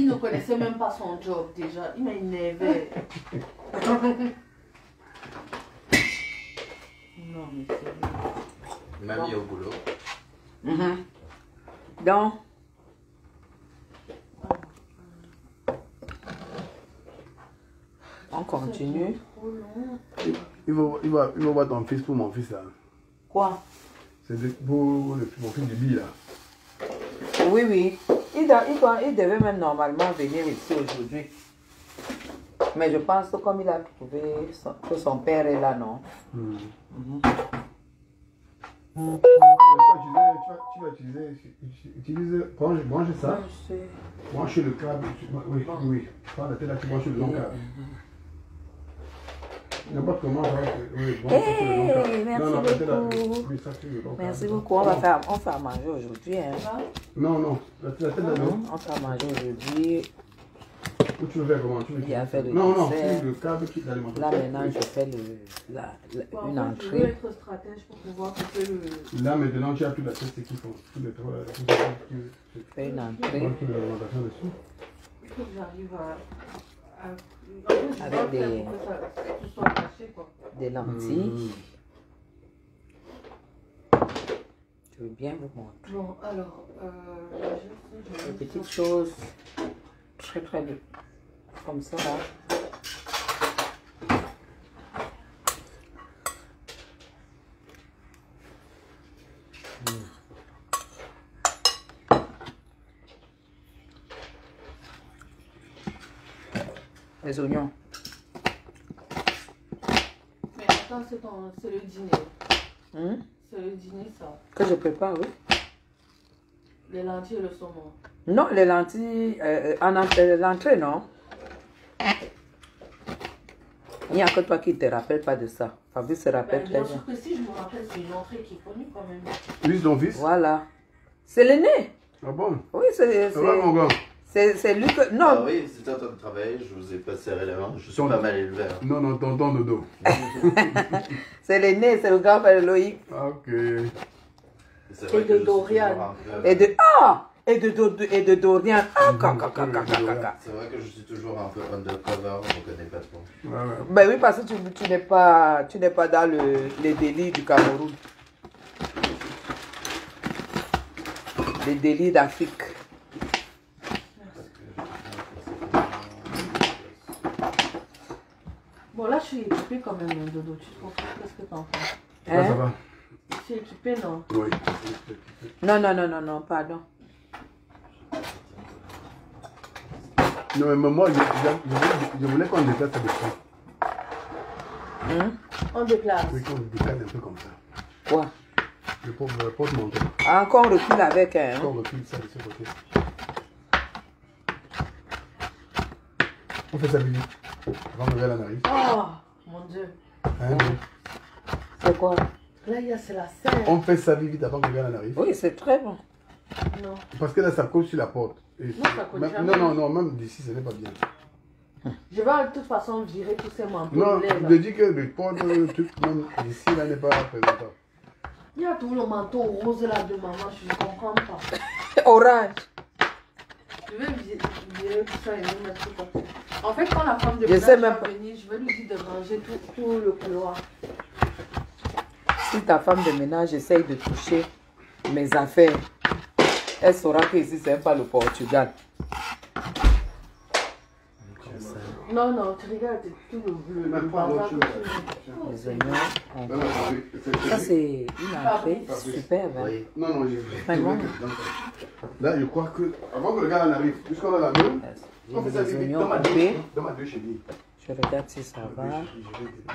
ne connaissait même pas son job. Déjà, il m'a énervé. Non, mais c'est... Il m'a mis au boulot. Donc, on continue. Il va voir ton fils pour mon fils là. Quoi? C'est pour mon fils du billet là. Oui. Il devait même normalement venir ici aujourd'hui. Mais je pense que comme il a trouvé que son père est là, non? Tu vas utiliser, branche ça, brancher le câble, oui, par la tête là, tu branches le long câble. N'importe comment, Merci beaucoup, on fait à manger aujourd'hui. Hein. Non, la tête là, non. On fait à manger aujourd'hui. Où tu veux faire comment? Il a fait le non, dessert. le câble qui est l'alimentation. Là maintenant, je fais une entrée. Je veux être stratège pour pouvoir couper le... Là maintenant, tu as toute la tête qui font. Tous les trois, Je fais une entrée. l'alimentation dessus. Il faut que j'arrive à avec des lentilles. Je veux bien vous montrer. Bon, alors, Des petites choses très bien. Comme ça là. Les oignons. Mais attends, c'est le dîner. C'est le dîner, ça. Que je prépare, oui. Les lentilles et le saumon. Non, les lentilles, l'entrée, non. Il n'y a que toi qui ne te rappelles pas de ça. Fabrice se rappelle très Bien bien. sûr que si je me rappelle, c'est une entrée qui est connue quand même. Lui, ton fils? Voilà. C'est l'aîné. Ah bon? Oui, c'est mon gars. C'est lui que... Non. Ah oui, c'était en train de travailler, je vous ai pas serré la main, je suis pas mal élevé. Hein. Non, tonton Dodo. C'est l'aîné, c'est le grand frère de Loïc. Ah, ok. C'est vrai Et que de je suis Dorian. toujours un peu- Et de Dorian. C'est vrai que je suis toujours un peu undercover, on ne connaît pas trop. Ouais. Ben oui, parce que tu n'es pas dans les délits du Cameroun. Les délits d'Afrique. Bon, là, je suis équipée quand même, Dodo. Tu trouves qu'est-ce que t'en fais? Ça va. Je suis équipée, non? Oui. Non, pardon. Non, mais moi, je voulais qu'on déclare ça de près. On déclare. Oui, qu'on déclare un peu comme ça. Quoi? Le porte-manteau. Encore on recule avec un. On recule ça de ce côté. On fait ça vite. Avant que la arrive. Oh, mon Dieu. Hein, C'est quoi? Là, c'est la scène. on fait ça vite avant que la arrive. Oui, c'est très bon. Non. Parce que là, ça colle sur la porte. Et Non, ça colle jamais. non, même d'ici, ce n'est pas bien. Je vais de toute façon virer tous ces manteaux. Non, là. je dis que le port de truc même ici là n'est pas présentable. Il y a tout le manteau rose là de maman, je ne comprends pas. Orange. Je vais virer tout ça et me mettre tout comme ça. En fait, quand la femme de Je ménage sais va même pas. venir, je vais lui dire de ranger tout le couloir. Si ta femme de ménage essaye de toucher mes affaires, elle saura que ici c'est pas le Portugal. Non, non, tu regardes tout le Même pas bazar. l'autre Les oignons. Ça c'est une entrée superbe. Hein. Oui. Non, non, j'ai Mais bon. Là, je crois que, avant que le gars en arrive, puisqu'on a la même, on fait ça Les vite oignons dans ma coupés. douche. Dans ma douche, j'ai dit. Je regarde si ça va.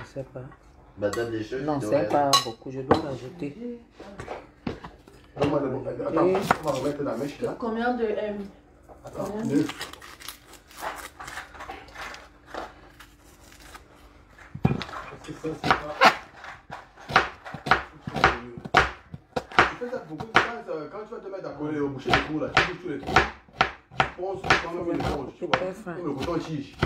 Je sais pas. Bah, donne des choses. Non, c'est pas beaucoup. Je dois rajouter. Donne-moi d'abord. Attends, on va remettre la mèche là. Combien de M? Attends, Combien? 9. C'est ça, c'est pas. Tu fais ça beaucoup. Quand tu vas te mettre à coller au boucher les trous là, tu bouges tous les trous. Tu penses quand même une éponge, tu vois. Comme le bouton tige.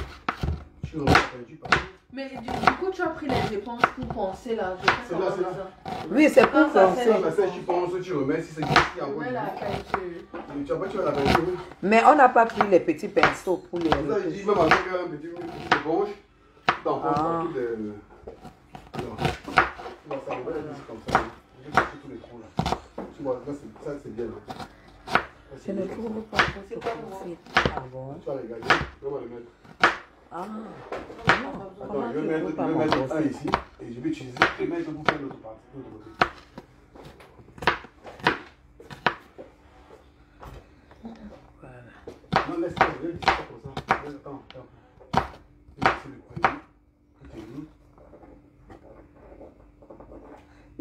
Tu remets la peinture partout. Mais du coup, tu as pris les éponges pour poncer là. Je sais C'est là, comment c'est là. ça. Oui, c'est pour Ça, penser. Ça, sèche, tu penses, tu remets, si c'est ici encore. Ouais, la peinture. Après, tu vas la peinture, oui. Mais on n'a pas pris les petits pinceaux pour les. Ça, je dis, même avec un petit éponge, tu t'enfonces partout des. Alors, tu vas s'arriver comme ça. Je vais chercher tous les trous là. Tu vois, là, ça, c'est bien. Là. Je ne trouve pas trop ce profil. Ah bon? Tu vas regarder, on va le mettre. Ah. Attends, je vais mettre un ici et je vais utiliser et mettre pour faire l'autre partie. L'autre côté. Voilà. Non, laisse-moi, je vais laisser ça comme ça. Attends. Je vais laisser le premier.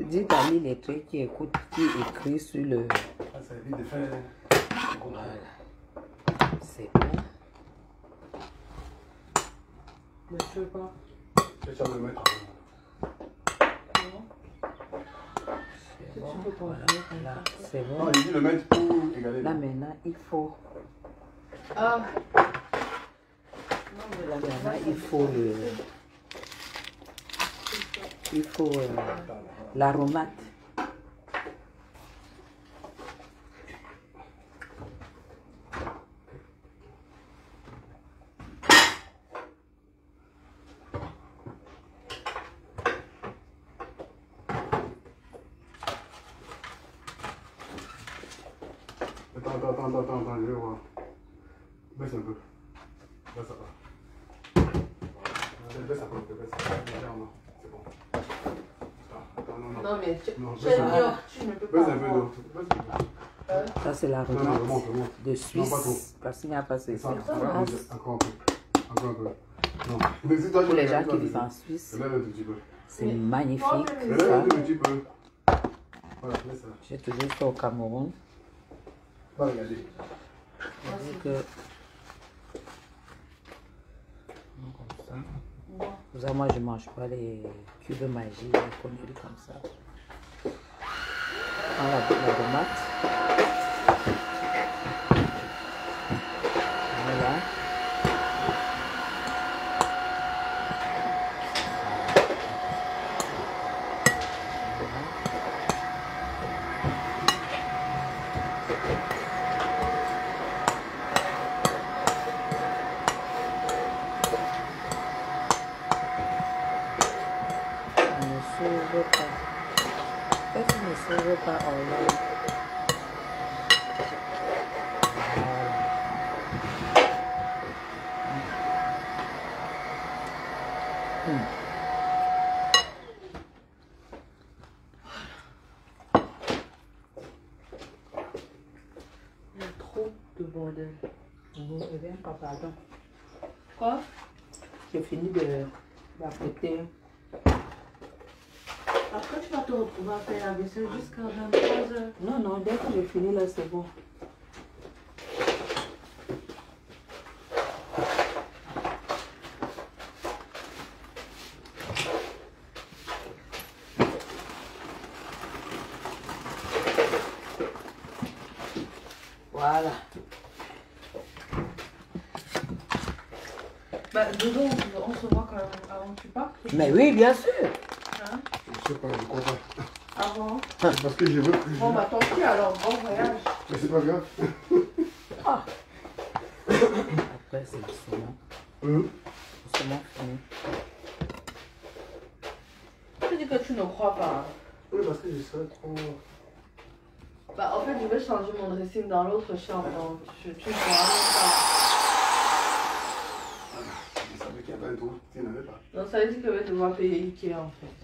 Dis Dali les trucs qui écoute, qui écrit sur le. Ça évite de faire. Voilà. C'est bon. Mais je veux pas. Je vais le mettre. C'est bon. Voilà. Là, c'est Non, bon. il dit le mettre pour égaler. Là maintenant, il faut. Ah. Là maintenant, il faut le. Il faut l'aromate. Attends, je vais voir. Baisse un peu. Là, ça va. Baisse un peu, baisse un peu. Non, c'est bon. Attends, non. Non, mais tu Non, ne peux pas. baisse un peu d'eau. Baisse un peu. Ça, c'est Non, l'aromate remonte. de Non, pas trop. Suisse. Parce qu'il n'y a pas ce Ça, ça. encore un peu. Encore un peu. Non. Mais si toi, Pour les gens qui vivent en Suisse, lève un tout petit peu. c'est magnifique. Lève Ça. un tout petit peu. Voilà, laisse ça. J'ai toujours fait au Cameroun. Va regarder. Je dis que. Comme ça. Pour ça, moi, je ne mange pas les cubes magiques, les conneries comme ça. On va mettre la tomate. Voilà. Pas en live. Il y a trop de bordel. Je viens pas, pardon. Quoi? J'ai fini de d'apprêter. Après, tu vas te retrouver à faire la vaisselle jusqu'à 23h. Non, non, dès que j'ai fini là, c'est bon. Voilà. Bah, Dodo, on se voit quand même avant que tu partes. Mais oui, bien sûr. Hein? Je sais pas, je crois pas. Avant. C'est parce que je veux plus. Bon, bah tant pis alors, bon voyage. Mais c'est pas grave. Ah. Après, c'est le saumon. Le saumon fini. Tu dis que tu ne crois pas. Oui, parce que je serais trop... Bah en fait, je vais changer mon dressing dans l'autre chambre. Donc, tu ne pourras même pas. Je savais qu'il y avait un trou, tu n'avais pas. Donc ça veut dire que je vais devoir payer Ikea en fait.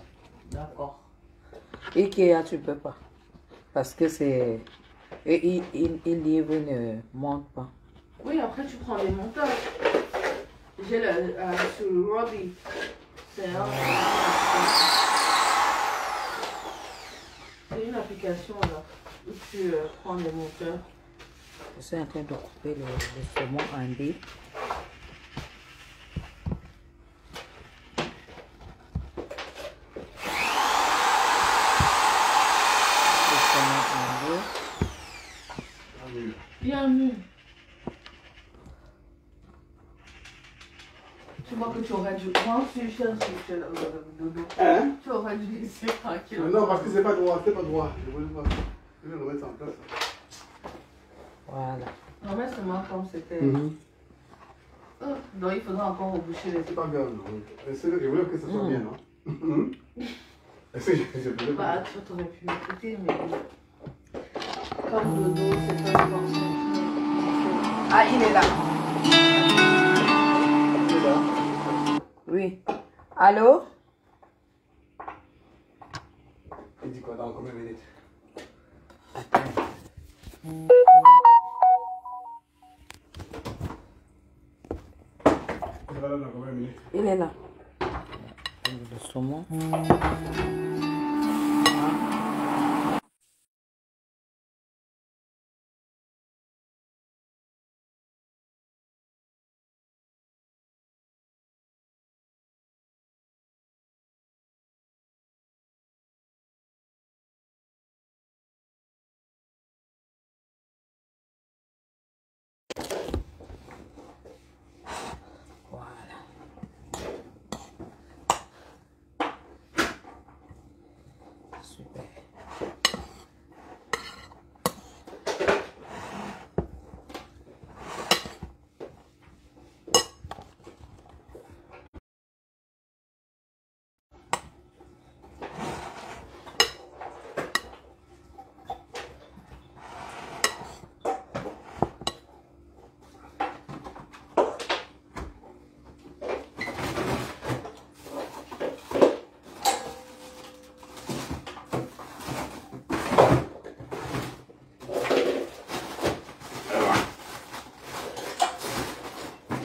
D'accord. Ikea, tu peux pas. Parce que c'est... Et il livre ne monte pas. Oui, après tu prends les monteurs. J'ai le sur Robbie. C'est une application là où tu prends les monteurs. Je suis en train de couper le saumon en dés. Bienvenue. Tu vois que tu aurais dû. Moi aussi, je cherche Dodo. Hein? Tu aurais dû laisser tranquille. Non, parce que c'est pas droit, c'est pas droit. Je voulais pas. Je vais le mettre en place. Voilà. Non, mais c'est moi comme c'était. Donc Donc il faudra encore reboucher les c'est pas grave. Je voulais que ça soit bien, non? Est-ce que je voulais pas? Bah, tu aurais pu m'écouter, mais. Comme Dodo, c'est pas important. Ah, il est là. Oui. Allô? Il dit quoi dans combien de minutes? Il va là dans combien de minutes? Il est là. Le saumon. Super.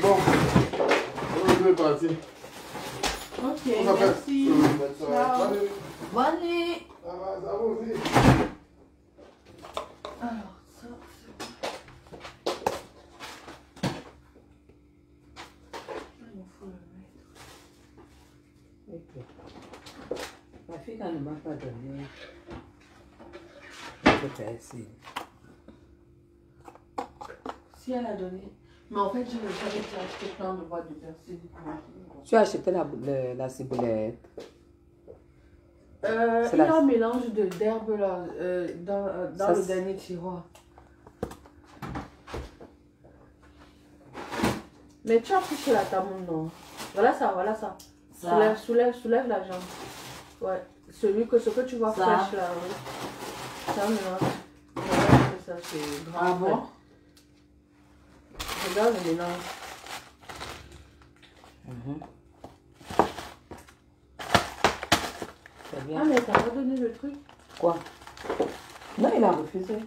Bon, on est parti. Ok, On s'appelle. merci. Ciao. Bonne nuit. Ça va aussi. Alors, ça, c'est. Il faut le mettre. Ok. Ma fille, elle ne m'a pas donné le persil. Si elle a donné. Mais en fait, j'avais acheté plein de boîtes de persil. Tu as acheté la ciboulette. Il y a un mélange d'herbes là, dans le dernier tiroir. Mais tu as pris la tamoule, non? Voilà ça, voilà ça. Soulève la jambe. Ouais, ce que tu vois fraîche là. Oui. Ça mélange. Regarde que ça, c'est grand. Ah bon? Regarde le mélange. C'est bien. Ah, mais t'as pas donné le truc? Quoi? Non, il a refusé.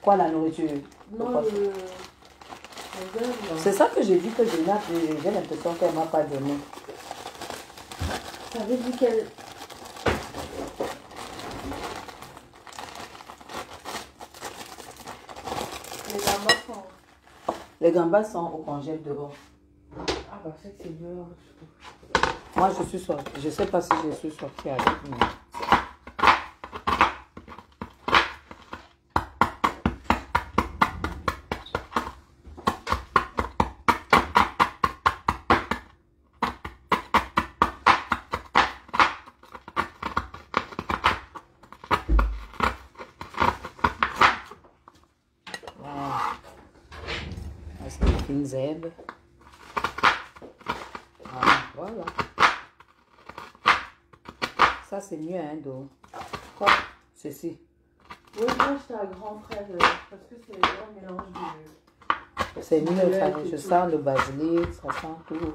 Quoi, la nourriture? Non, C'est ça que j'ai dit que j'ai l'impression qu'elle ne m'a pas donné. ça veut dire qu'elle. Les gambas sont. Les gambas sont au congèle dehors. Ah, bah, c'est dehors. Moi, je suis sortie. Je ne sais pas si je suis sortie avec nous. fines herbes. Ah, voilà. Ça, c'est mieux, hein, d'eau. Comme ceci. Oui, moi, j'étais à grand frère, parce que c'est un mélange de... C'est mieux, ça, je sens le basilic, ça sent tout.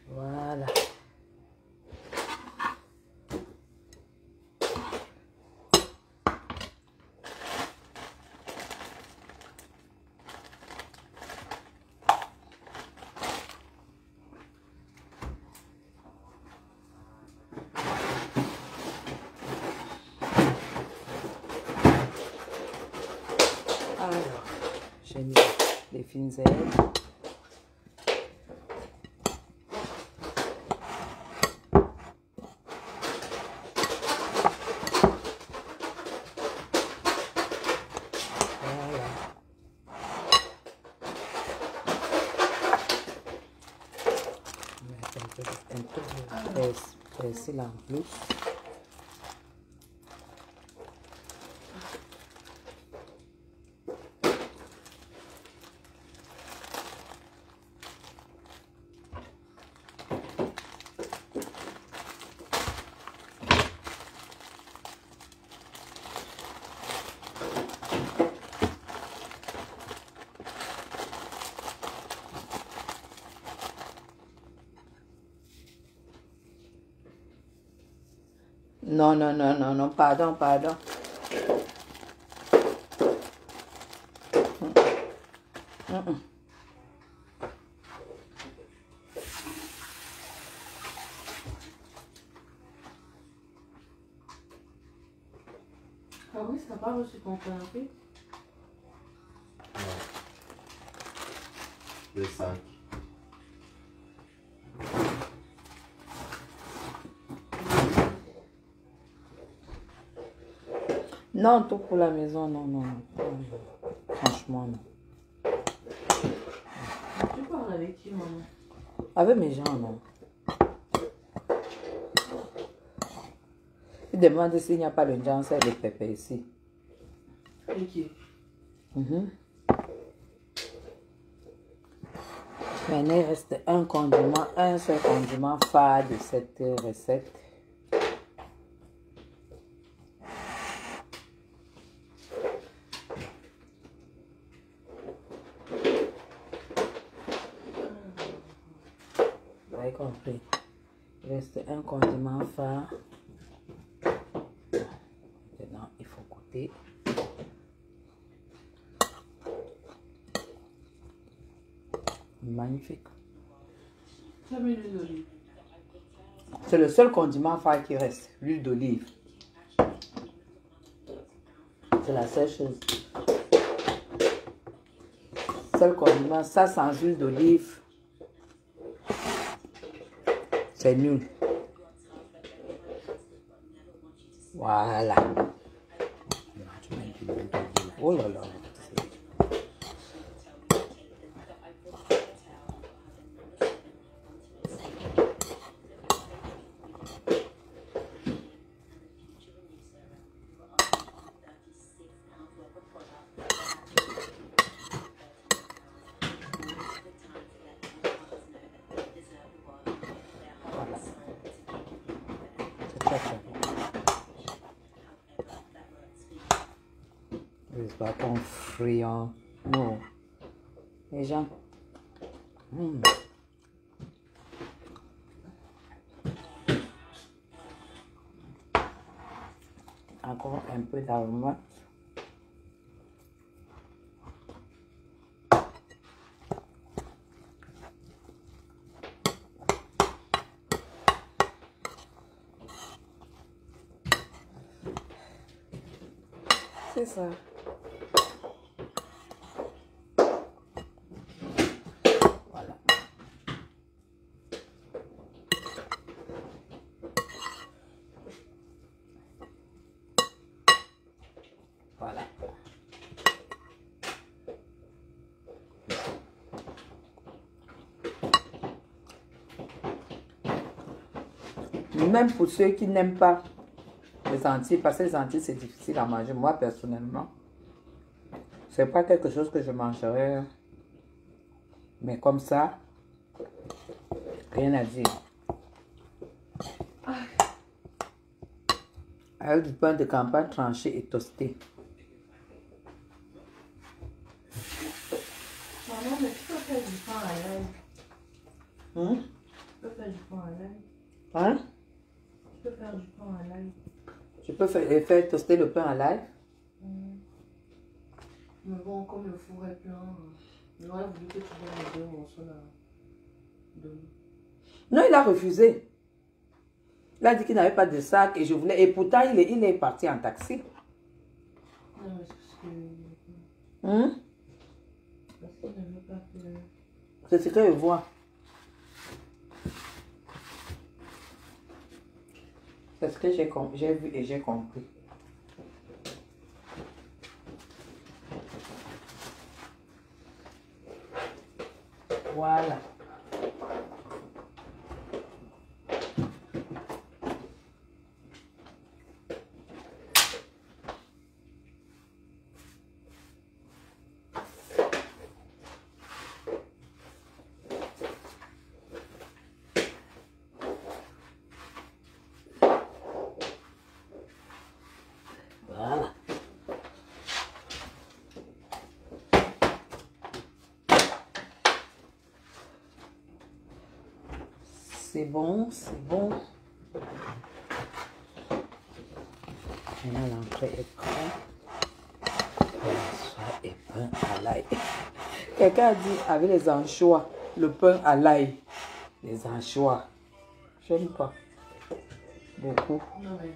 Voilà. Alors, j'ai mis les fines herbes. Un peu de persil en plus. Non, non, non, non, non, pardon, pardon. Fabrice, t'as pas reçu ton canapé? Le 5. Non, tout pour la maison, non, non, non. Franchement, non. Tu parles avec qui, maman? Avec mes gens, non. Je demande s'il n'y a pas de janse et de pépé ici. Ok. Maintenant, il reste un condiment, un seul condiment phare de cette recette. Vous avez compris. Il reste un condiment phare. Maintenant, il faut goûter. Magnifique. Ça met l'huile d'olive. C'est le seul condiment phare qui reste, l'huile d'olive. C'est la seule chose. Seul condiment, ça sans huile d'olive, c'est nul. Voilà. Oh là là. Les bâtons friands. Non. Les gens. Encore un peu d'aromate. C'est ça. Voilà. Voilà. Même pour ceux qui n'aiment pas les lentilles, parce que les lentilles, c'est difficile à manger. Moi, personnellement, c'est pas quelque chose que je mangerais. Mais comme ça, rien à dire. Avec du pain de campagne tranché et toasté. Maman, mais tu peux faire du pain à l'ail. Tu peux faire du pain à l'ail. Hein? Tu peux faire du pain à l'ail. Je peux faire toaster le pain à l'ail. Mais bon, comme le four est plein, j'aurais voulu que tu donnes les 2 morceaux là. Non, il a refusé. Il a dit qu'il n'avait pas de sac et je voulais. Et pourtant, il est parti en taxi. Non, mais c'est parce qu'il ne veut pas que... C'est ce que je vois. C'est ce que j'ai vu et j'ai compris. Voilà. Voilà. C'est bon, c'est bon. Maintenant, l'entrée est prête. Et pain à l'ail. Quelqu'un a dit avec les anchois, le pain à l'ail. Les anchois. J'aime pas. Beaucoup. Non, mais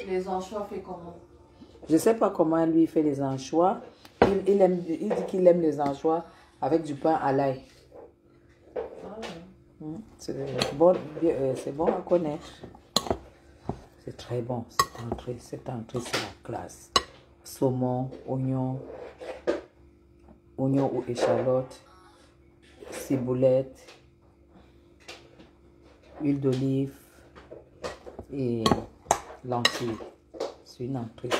les anchois fait comment? Je sais pas comment lui fait les anchois. Il dit qu'il aime les anchois avec du pain à l'ail. Ah ouais. C'est bon, c'est bon à connaître. C'est très bon. Cette entrée, c'est la classe. Saumon, oignon ou échalote, ciboulette, huile d'olive et lentilles. C'est une entrée.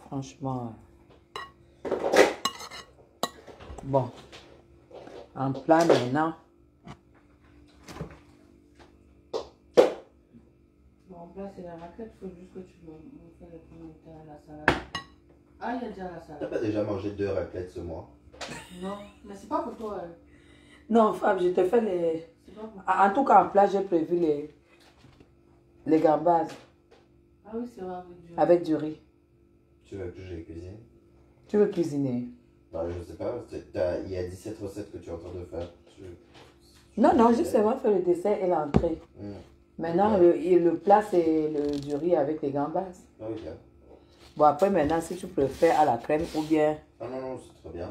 Franchement. Bon. En plat maintenant. Bon, là, c'est la raclette. Il faut juste que tu me fasses les pommes à la salade. Ah, il y a déjà la T'as salade. pas déjà mangé 2 raclettes ce mois? Non, mais c'est pas pour toi. Non, Fab, je te fais les... C'est pas pour toi. En tout cas, en plat, j'ai prévu les gambas Ah oui, c'est vrai, avec du riz. Tu veux que je les cuisine? Tu veux cuisiner? Non, je sais pas. Il y a 17 recettes que tu es en train de faire. Non, non, juste c'est vrai, faire le dessert et l'entrée. Maintenant, le plat, c'est du riz avec les gambas. Ah oui, bien. Bon, après, maintenant, si tu préfères à la crème ou bien... Ah non, non, c'est très bien.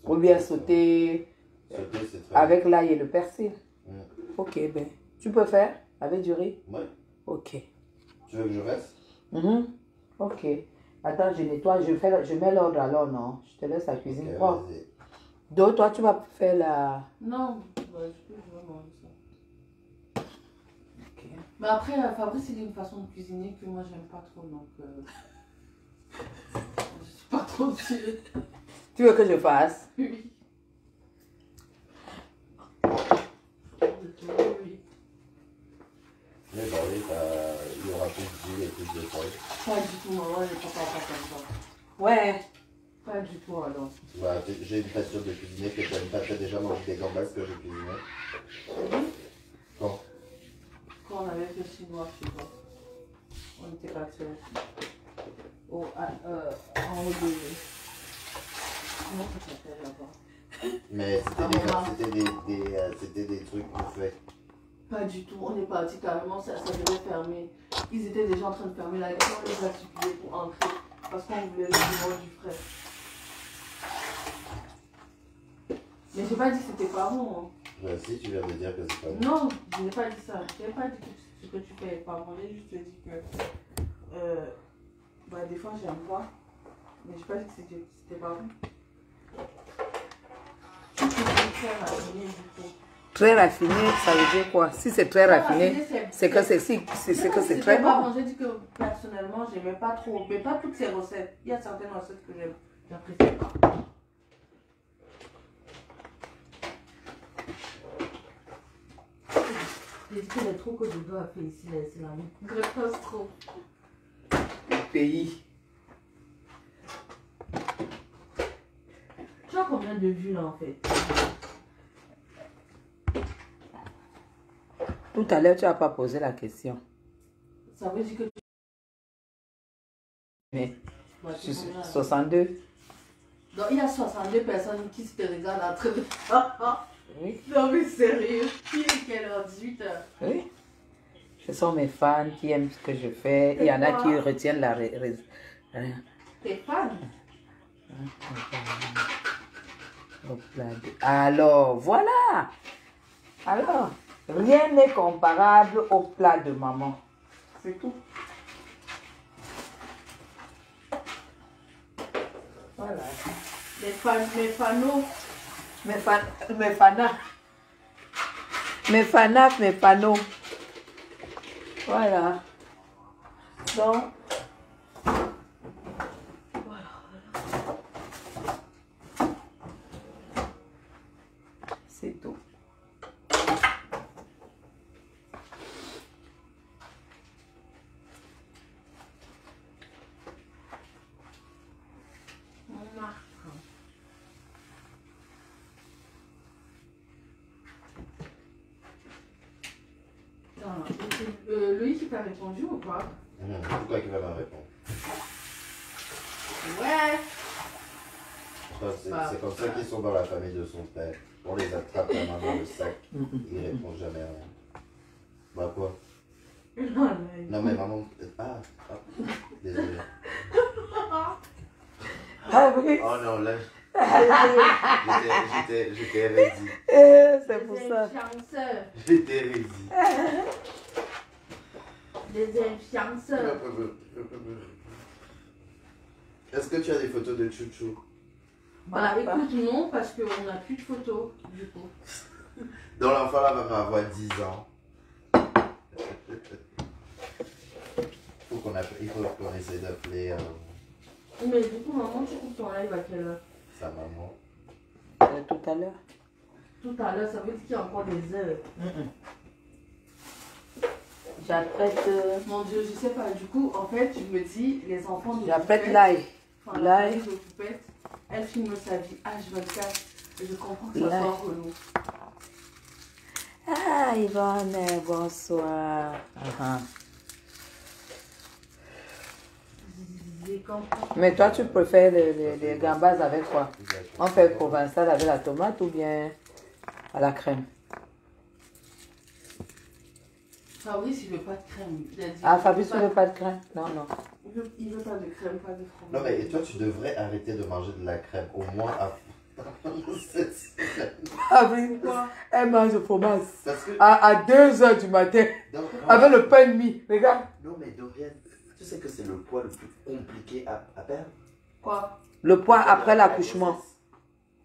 Ou bien sauter Sauter, c'est très avec l'ail et le persil. bien. Ok, ben, tu peux faire avec du riz? Ouais. Ok. Tu veux que je reste? Ok. Attends, je nettoie, je mets l'ordre alors, non? Je te laisse la cuisine propre. Vas-y. Donc, toi, tu vas faire la... Non, bah, je veux manger ça. Ok. Mais après, Fabrice, il a une façon de cuisiner que moi, j'aime pas trop, donc... je suis pas trop sûre. Tu veux que je fasse? Oui. Oui. Mais bah oui, il y aura plus d'huile et plus de sel. Pas du tout, maman, je ne peux pas comme ça. Ouais. Pas du tout, alors. Voilà, j'ai une passion de cuisiner que tu n'aimes pas. Tu as déjà mangé des gambas que j'ai cuisiné. Quand? Quand on avait fait chinois, je sais pas. On était partis en haut de... Comment ça s'appelle là-bas? Mais c'était des trucs bouffés. Pas du tout, on est parti carrément, ça devait fermer. Ils étaient déjà en train de fermer la maison, on les a suppliés pour entrer parce qu'on voulait le numéro du frère. Mais j'ai pas dit que c'était pas bon. Hein. Bah si, tu viens de dire que c'est pas bon. Non, je n'ai pas dit ça. Je n'ai pas dit que ce que tu fais est pas bon. J'ai juste dit que bah, des fois j'aime pas. Mais je n'ai pas dit que c'était pas bon. Tu peux faire la journée du coup. Très raffiné, ça veut dire quoi? Si c'est très raffiné, c'est que c'est très bon. bon. J'ai dit que personnellement, je n'aimais pas trop, mais pas toutes ces recettes. Il y a certaines recettes que j'apprécie pas. J'ai dit que les trous que je dois faire ici, c'est la grosse trop. Pays. Tu as combien de vues là en fait? Tout à l'heure, tu n'as pas posé la question. Ça veut dire que tu... Mais, Ouais, 62. Donc il y a 62 personnes qui se regardent en train de... Oui. Non mais sérieux, qui est quelle heure? 18h. Oui. Ce sont mes fans qui aiment ce que je fais. Il y en a qui retiennent la... T'es fan? Alors, voilà. Alors, rien n'est comparable au plat de maman. C'est tout. Voilà. Les fans, mes fanos. Mes fanas. Mes fanas, mes panos. Voilà. Donc, c'est tout. Loïc, il t'a répondu ou pas? Pourquoi il va me répondre? Ouais. C'est comme ça qu'ils sont dans la famille de son père. On les attrape la main dans le sac. Ils répondent jamais à rien. Bah quoi? Non mais maman... désolé. Ah oui. Oh non, là... J'étais ready. C'est pour ça. J'étais ready. Des influenceurs. Est-ce que tu as des photos de Chouchou? Bah écoute, non, parce qu'on n'a plus de photos, du coup. Donc l'enfant là va avoir 10 ans. Il faut qu'on essaie d'appeler Mais du coup, maman, tu coupes ton live à quelle heure? sa maman. Tout à l'heure. Tout à l'heure, ça veut dire qu'il y a encore des heures. J'apprête... Mon Dieu, je sais pas. Du coup, en fait, je me dis, les enfants de J'apprête Poupette, live. enfin, la famille de Poupette, elle filme sa vie H24. Et je comprends que ça soit relou. Ah, Yvonne, bonsoir. Mais toi, tu préfères les gambas avec quoi? On fait provençal avec la tomate ou bien à la crème? Fabrice, il veut pas de crème. Fabrice, il veut pas de crème? Non, non. Il veut pas de crème, pas de fromage. Non mais toi tu devrais arrêter de manger de la crème au moins à cette semaine. Fabrice, elle mange le fromage Que... à 2h du matin avec le pain de mie. Regarde. Non mais Dorian, tu sais que c'est le poids le plus compliqué à perdre? Quoi? Le poids après l'accouchement.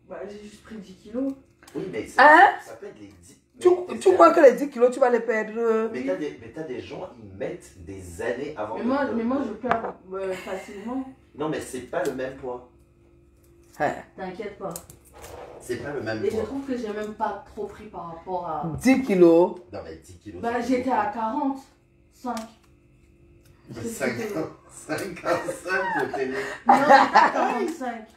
Bah j'ai juste pris 10 kilos. Oui mais ça peut être les 10. Tu crois que les 10 kilos, tu vas les perdre? Mais t'as des gens, ils mettent des années avant mais moi je perds facilement. Non, mais c'est pas le même poids. T'inquiète pas. C'est pas le même Et poids. je trouve que j'ai même pas trop pris par rapport à... 10 kilos. Non, mais 10 kilos. Bah j'étais à 45. 55 pour télé. Non, j'étais à 45.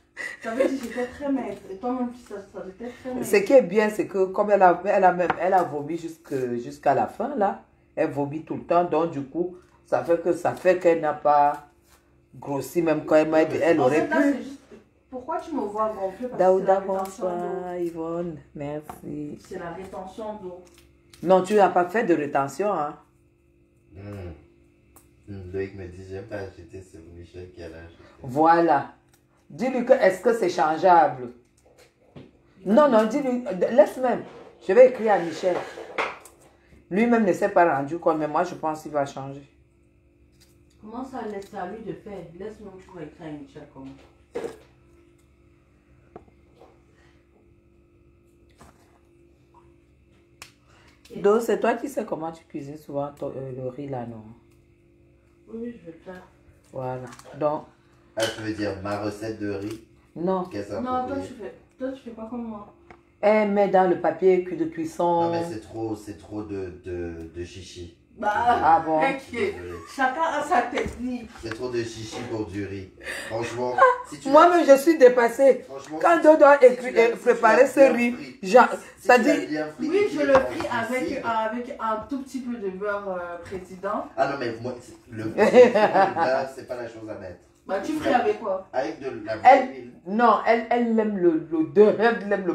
Ça veut dire que j'étais très maigre. Et toi-même, ça j'étais très maigre. Ce qui est bien, c'est que comme elle a vomi jusqu'à la fin, là, elle vomit tout le temps. Donc, du coup, ça fait qu'elle n'a pas grossi, même quand elle aurait pu. Pourquoi tu me vois gonfler? Daouda, bonsoir, Yvonne, merci. C'est la rétention d'eau. Non, tu n'as pas fait de rétention, hein? Loïc me dit, j'aime pas acheter, c'est Michel qui a acheté. Voilà. Dis-lui que est-ce que c'est changeable? Non, non, dis-lui, laisse même. Je vais écrire à Michel. Lui-même ne s'est pas rendu compte, mais moi je pense qu'il va changer. Comment ça laisse à lui de faire? Laisse-moi toujours écrire à Michel comment. Donc, c'est toi qui sais comment tu cuisines souvent le riz là, non? Oui, je vais le faire. Voilà. Donc. Ah, tu veux dire ma recette de riz? Non. Qu'est-ce que ça Non, toi, tu fais pas comme moi. Elle met dans le papier de cuisson. Non, mais c'est trop de chichi. Bah, ah bon? Chacun a sa technique. C'est trop de chichi pour du riz. Franchement, si tu moi-même je suis dépassée. Quand Dodo doit préparer ce riz, ça dit. Oui, je le fris avec un tout petit peu de beurre président. Ah non, mais moi, le beurre, c'est pas la chose à mettre. Bah, tu fris avec quoi? Avec de la vraie huile. Non, elle aime l'odeur, elle aime le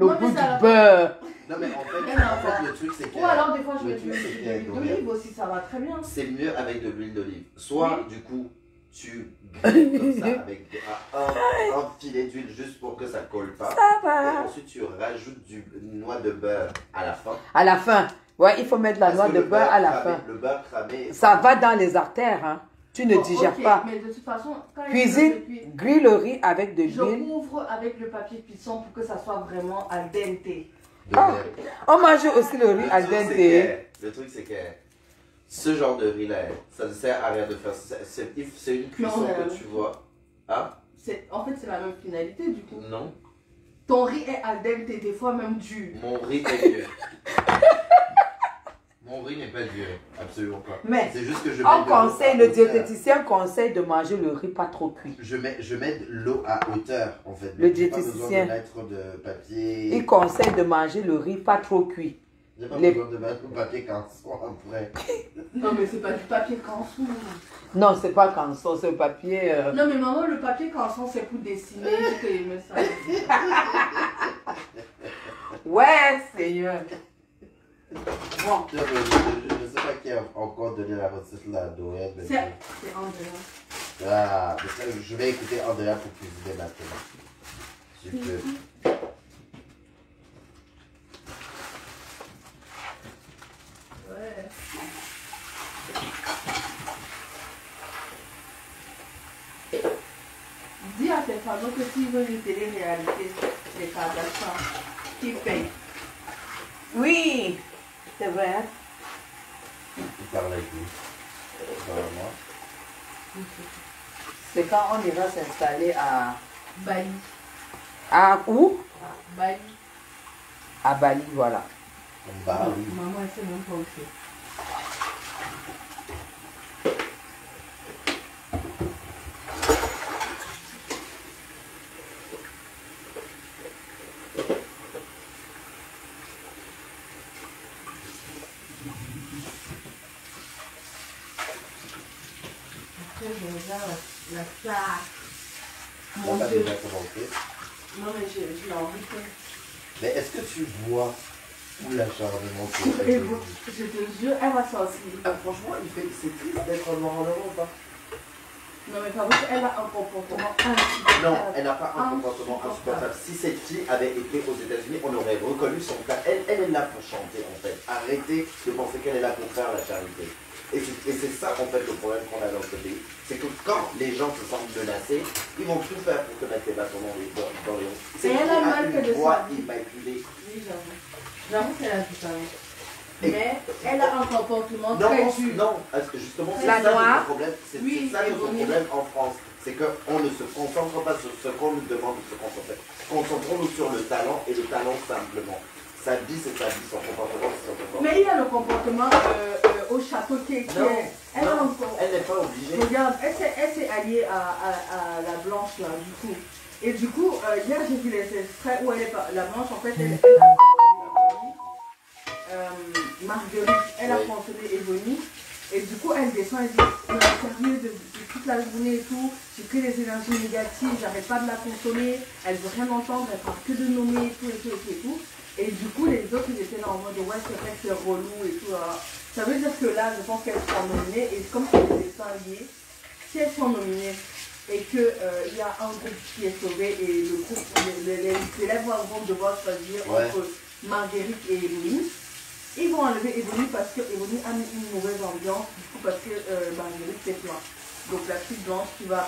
goût du beurre. Non, mais en fait, le truc, c'est que. Ou alors, des fois, je mets de l'huile d'olive aussi, ça va très bien. C'est mieux avec de l'huile d'olive. Soit, du coup, tu grilles comme ça avec un filet d'huile juste pour que ça colle pas. Ça va. Et ensuite, tu rajoutes du noix de beurre à la fin. À la fin. Ouais, il faut mettre la noix de beurre à la fin. Le beurre cramé. Ça va dans les artères, hein. Tu ne digères pas. Mais de toute façon, quand cuisine, grille le riz avec de l'huile. Je couvre avec le papier cuisson pour que ça soit vraiment al dente. Ah, on mange aussi le riz al dente. Le truc, c'est que ce genre de riz-là, ça ne sert à rien de faire. C'est une cuisson que tu vois. Hein? En fait, c'est la même finalité du coup. Non. Ton riz est al dente, des fois même dur. Mon riz est dur. Mon riz n'est pas dur, absolument pas. Mais c'est juste que je on conseille, le diététicien conseille de manger le riz pas trop cuit. Je mets de l'eau à hauteur en fait. Le diététicien. Pas besoin de mettre de papier. Il conseille de manger le riz pas trop cuit. J'ai pas besoin de mettre du papier canson après. Non mais c'est pas du papier canson. Non, c'est pas canson, c'est le papier. Non mais maman, le papier canson c'est pour dessiner. Que aimé ça. Ouais, Seigneur. Bon. Je ne sais pas qui a encore donné la recette là à Doël. C'est Andrea. Ah, je vais écouter Andrea pour cuisiner maintenant. Super. Ouais. Dis à tes parents que s'ils veulent une télé-réalité, les Kardashians, qui payent. Oui, c'est vrai. Il parle avec lui. Vraiment. C'est quand on ira s'installer à Bali. À où? Bali. À Bali, voilà. Bali. Maman, elle sait même pas où c'est. La classe. On n'a pas déjà commencé. Non mais je l'ai envie de faire. Mais est-ce que tu vois où l'acharnement se Je fait? te jure, elle va sortir. Franchement, c'est triste d'être mort en Europe. Non mais par contre, elle a un comportement insupportable. Non, elle n'a pas un comportement insupportable. Si cette fille avait été aux États-Unis, on aurait reconnu son cas. Elle est là pour chanter en fait. Arrêtez de penser qu'elle est là pour faire la charité. Et c'est ça en fait le problème qu'on a dans ce pays. C'est que quand les gens se sentent menacés, ils vont tout faire pour te mettre les bâtons dans les roues. C'est elle a mal que de voix ça. immaculée. Oui, j'avoue. J'avoue qu'elle a du talent. Mais elle a un comportement très dur. Non, parce que justement, c'est La ça noire. notre problème. C'est ça notre problème en France. C'est qu'on ne se concentre pas sur ce qu'on nous demande de se concentrer. Concentrons-nous sur le talent et le talent simplement. Sa vie, c'est sa vie, son comportement, c'est son comportement. Mais il y a le comportement au château qui est. Elle n'est pas obligée. Regarde, elle s'est alliée à la blanche là, du coup. Et du coup, hier j'ai vu les extraits où elle est la blanche, en fait, elle a Marguerite, elle a fonctionné Ebony. Et du coup, elle descend, elle dit, sérieux de toute la journée et tout, j'ai que les énergies négatives, j'arrête pas de la consommer, elle veut rien entendre, elle parle que de nommer et tout et tout et tout et tout. Et du coup, les autres, ils étaient là en mode, ouais, c'est vrai que c'est relou et tout. Alors, ça veut dire que là, je pense qu'elles sont nominées, et comme c'est des dessins liés, si elles sont nominées, et qu'il y a un groupe qui est sauvé, et le groupe, les élèves vont devoir choisir entre Marguerite et Ebony, ils vont enlever Ebony parce que Ebony a mis une mauvaise ambiance, du coup parce que Marguerite c'est blanche. Donc la fille blanche qui va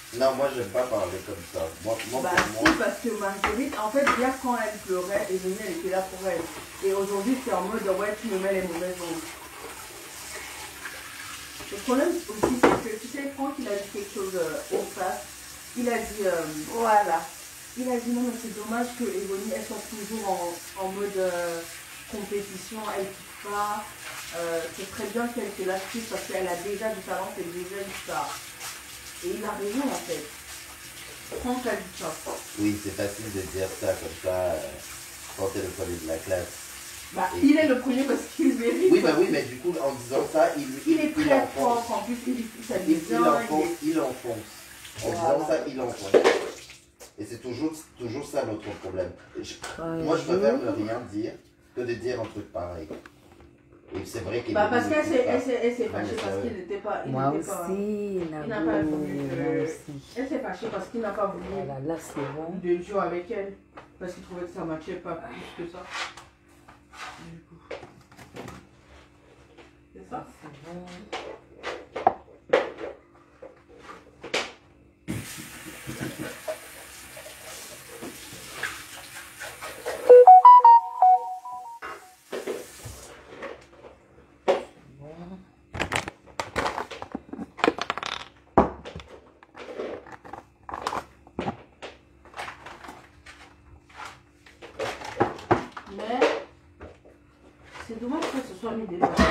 être Non, moi, j'aime pas parler comme ça. Moi, Bah si, parce que Marguerite, en fait, hier quand elle pleurait, Evonie, elle était là pour elle. Et aujourd'hui, c'est en mode, ouais, tu me mets les mauvaises ondes. Le problème aussi, c'est que, tu sais, Franck, il a dit quelque chose au face. Il a dit, voilà. Il a dit, non, mais c'est dommage que Evonie, elle soit toujours en mode compétition, elle ne kiffe pas. C'est très bien qu'elle se lâche plus parce qu'elle a déjà du talent, c'est déjà une star. Et il a raison, en fait. Franck a dit ça. Oui, c'est facile de dire ça comme ça quand t'es le premier de la classe. Bah, il est le premier parce qu'il mérite. Oui, bah oui, mais du coup, en disant ça, il est très fort. En plus, il enfonce. En disant ça, il enfonce. Et c'est toujours ça notre problème. Moi, je préfère ne rien dire que de dire un truc pareil. Et c'est vrai qu'il parce qu'elle s'est fâchée parce qu'il n'était pas. Moi aussi, il n'a pas voulu. Elle s'est fâchée parce qu'il n'a pas voulu là, c'est bon. de jouer avec elle. Parce qu'il trouvait que ça ne matchait pas plus que ça. Du coup. C'est ça? C'est bon. C'est dommage que ce soit mis des bâtiments.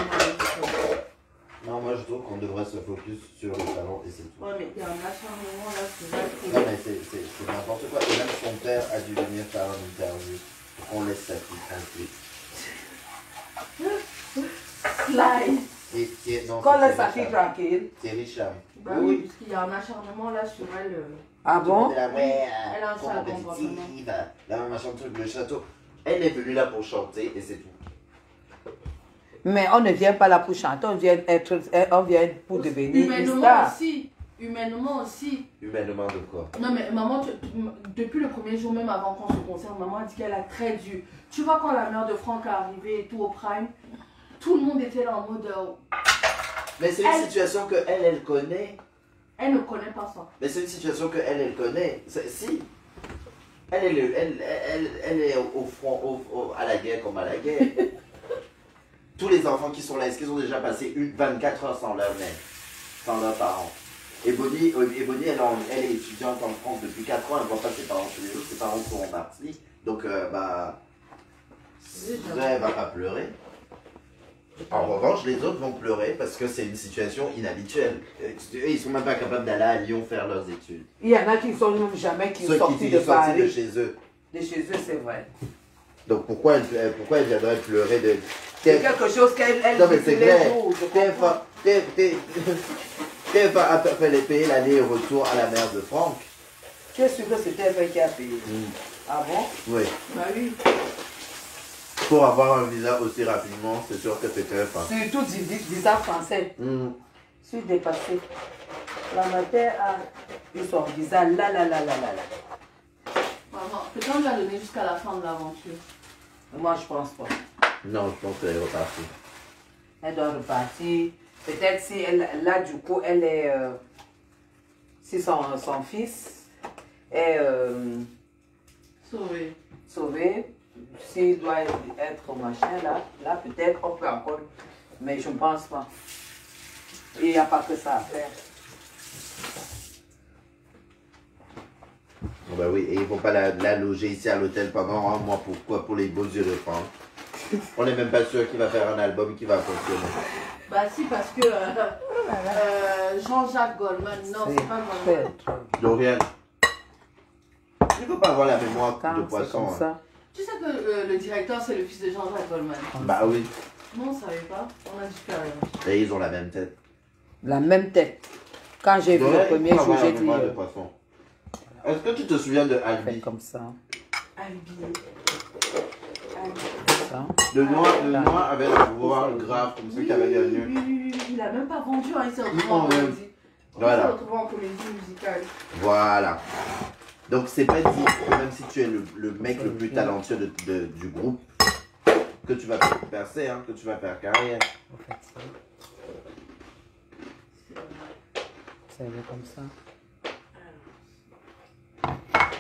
Non, moi je trouve qu'on devrait se focus sur le talent et c'est tout. Ouais, mais il y a un acharnement là, c'est vrai que... Non, mais c'est n'importe quoi. Et même son père a dû venir faire une interview pour qu'on laisse sa fille tranquille. Slide. Qu'on laisse sa fille tranquille. C'est Richard. Bah oui, puisqu'il y a un acharnement là sur elle. Ah bon? Elle a un sale compétitive, la machin truc, le château. Elle est venue là pour chanter et c'est tout. Mais on ne vient pas là pour chanter, on vient pour devenir une star. Humainement aussi. Humainement de quoi? Non mais maman, depuis le premier jour, même avant qu'on se concerne, maman a dit qu'elle a très dû. Tu vois quand la mère de Franck est arrivée et tout au prime, tout le monde était là en mode... Mais c'est une situation que elle connaît. Elle ne connaît pas ça. Mais c'est une situation que elle connaît. Si. Elle est au front, à la guerre comme à la guerre. Tous les enfants qui sont là, est-ce qu'ils ont déjà passé 24 heures sans leur mère, sans leurs parents? Et Bonnie, elle est étudiante en France depuis 4 ans, elle ne voit pas ses parents tous les jours, ses parents sont partis. Donc, elle ne va pas pleurer. En revanche, les autres vont pleurer parce que c'est une situation inhabituelle. Ils ne sont même pas capables d'aller à Lyon faire leurs études. Il y en a qui ne sont même jamais sortis de Paris. De chez eux. De chez eux, c'est vrai. Donc pourquoi elle viendrait pleurer de... C'est quelque chose qu'elle non, mais c'est clair. TF1 a fait payer l'aller-retour à la mère de Franck. Tu es sûr que c'est TF1 qui a payé? Ah bon? Oui. Bah oui. Pour avoir un visa aussi rapidement, c'est sûr que c'est TF1. Surtout du visa français. Je suis dépassée. La matière a eu son visa là. Maman, peut-être on lui a donné jusqu'à la fin de l'aventure. Moi, je pense pas. Non, je pense qu'elle est repartie. Elle doit repartir. Peut-être si elle, là, du coup, elle est... si son fils est sauvé, s'il doit être machin, là peut-être on peut encore... Mais je ne pense pas. Il n'y a pas que ça à faire. Bah oui, et ils ne vont pas la loger ici à l'hôtel pendant un mois. Pourquoi? Pour les beaux yeux de Franck. On n'est même pas sûr qu'il va faire un album qui va fonctionner. Bah si, parce que Jean-Jacques Goldman, non, c'est pas Goldman. Dorian, il ne faut pas avoir la mémoire de poisson. Hein. Tu sais que le directeur, c'est le fils de Jean-Jacques Goldman. Bah oui. Non, on ne savait pas. On a dit carrément. Et ils ont la même tête. La même tête. Quand j'ai vu le premier jour, j'ai dit... Est-ce que tu te souviens de Albi? Comme ça. Albi. Le noir avait un pouvoir grave comme celui qui avait gagné. Oui, il a même pas vendu, hein, il s'est retrouvé en comédie. Voilà. Il s'est retrouvé en comédie musicale. Voilà. Donc c'est pas dit que même si tu es le mec le plus talentueux du groupe, que tu vas percer, hein, que tu vas faire carrière. C'est comme ça.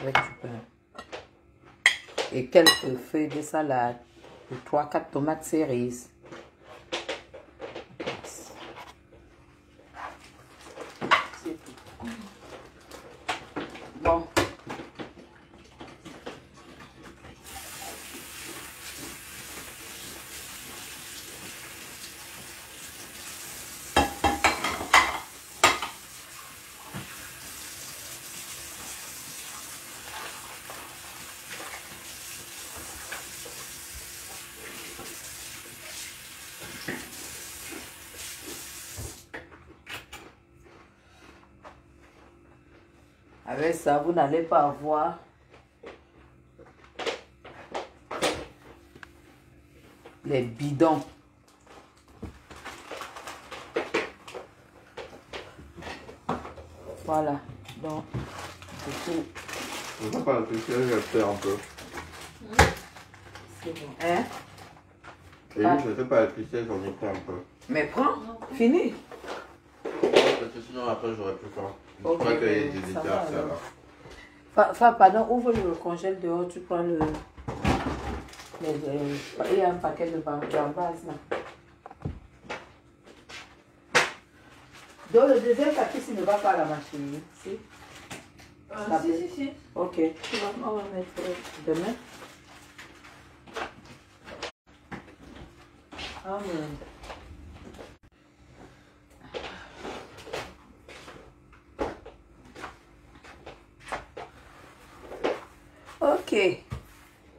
avec du pain. Et quelques feuilles de salade. Et 3-4 tomates cerises. C'est tout. Bon. Avec ça, vous n'allez pas avoir les bidons. Voilà. Donc, c'est tout. Je sais pas, je vais faire un peu. C'est bon. Hein? Et oui, je sais pas épicé, j'en ai pris un peu. Mais prends, fini. Parce que sinon après j'aurais plus faim. Je Ok, crois qu'il y a des ça écarts, va, ça alors. va. Pardon, ouvre le congèle dehors, tu prends le... il y a un paquet de gambas là. Donc le deuxième paquet, ne va pas à la machine. Si? Si. Ok, on va mettre demain. Amen. Ok.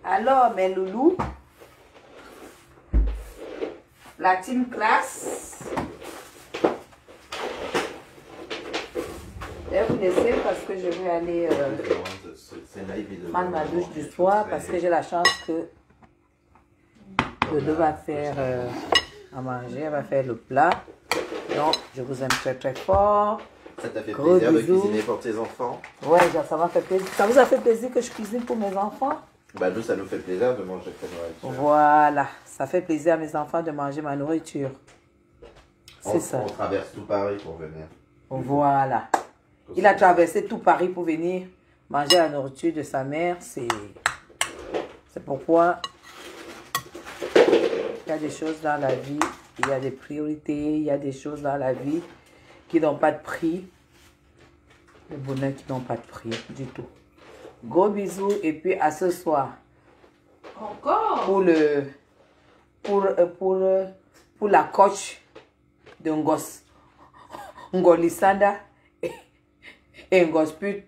Alors, mes loulous, la team classe, je vais vous laisser parce que je vais aller prendre ma douche du soir parce que j'ai la chance que Dodo va faire à manger, elle va faire le plat. Donc, je vous aime très très fort. Ça t'a fait Gros plaisir de bisous. cuisiner pour tes enfants? Ouais, ça m'a fait plaisir. Ça vous a fait plaisir que je cuisine pour mes enfants? Bah nous, ça nous fait plaisir de manger ta nourriture. Voilà, ça fait plaisir à mes enfants de manger ma nourriture. C'est ça. On traverse tout Paris pour venir. Voilà. Il a traversé tout Paris pour venir manger la nourriture de sa mère. C'est pourquoi il y a des choses dans la vie, il y a des priorités, il y a des choses dans la vie qui n'ont pas de prix. Le bonheur qui n'ont pas de prix du tout. Gros bisous et puis à ce soir. Encore? Pour la coach de Ngos. Ngolisanda et Ngosput.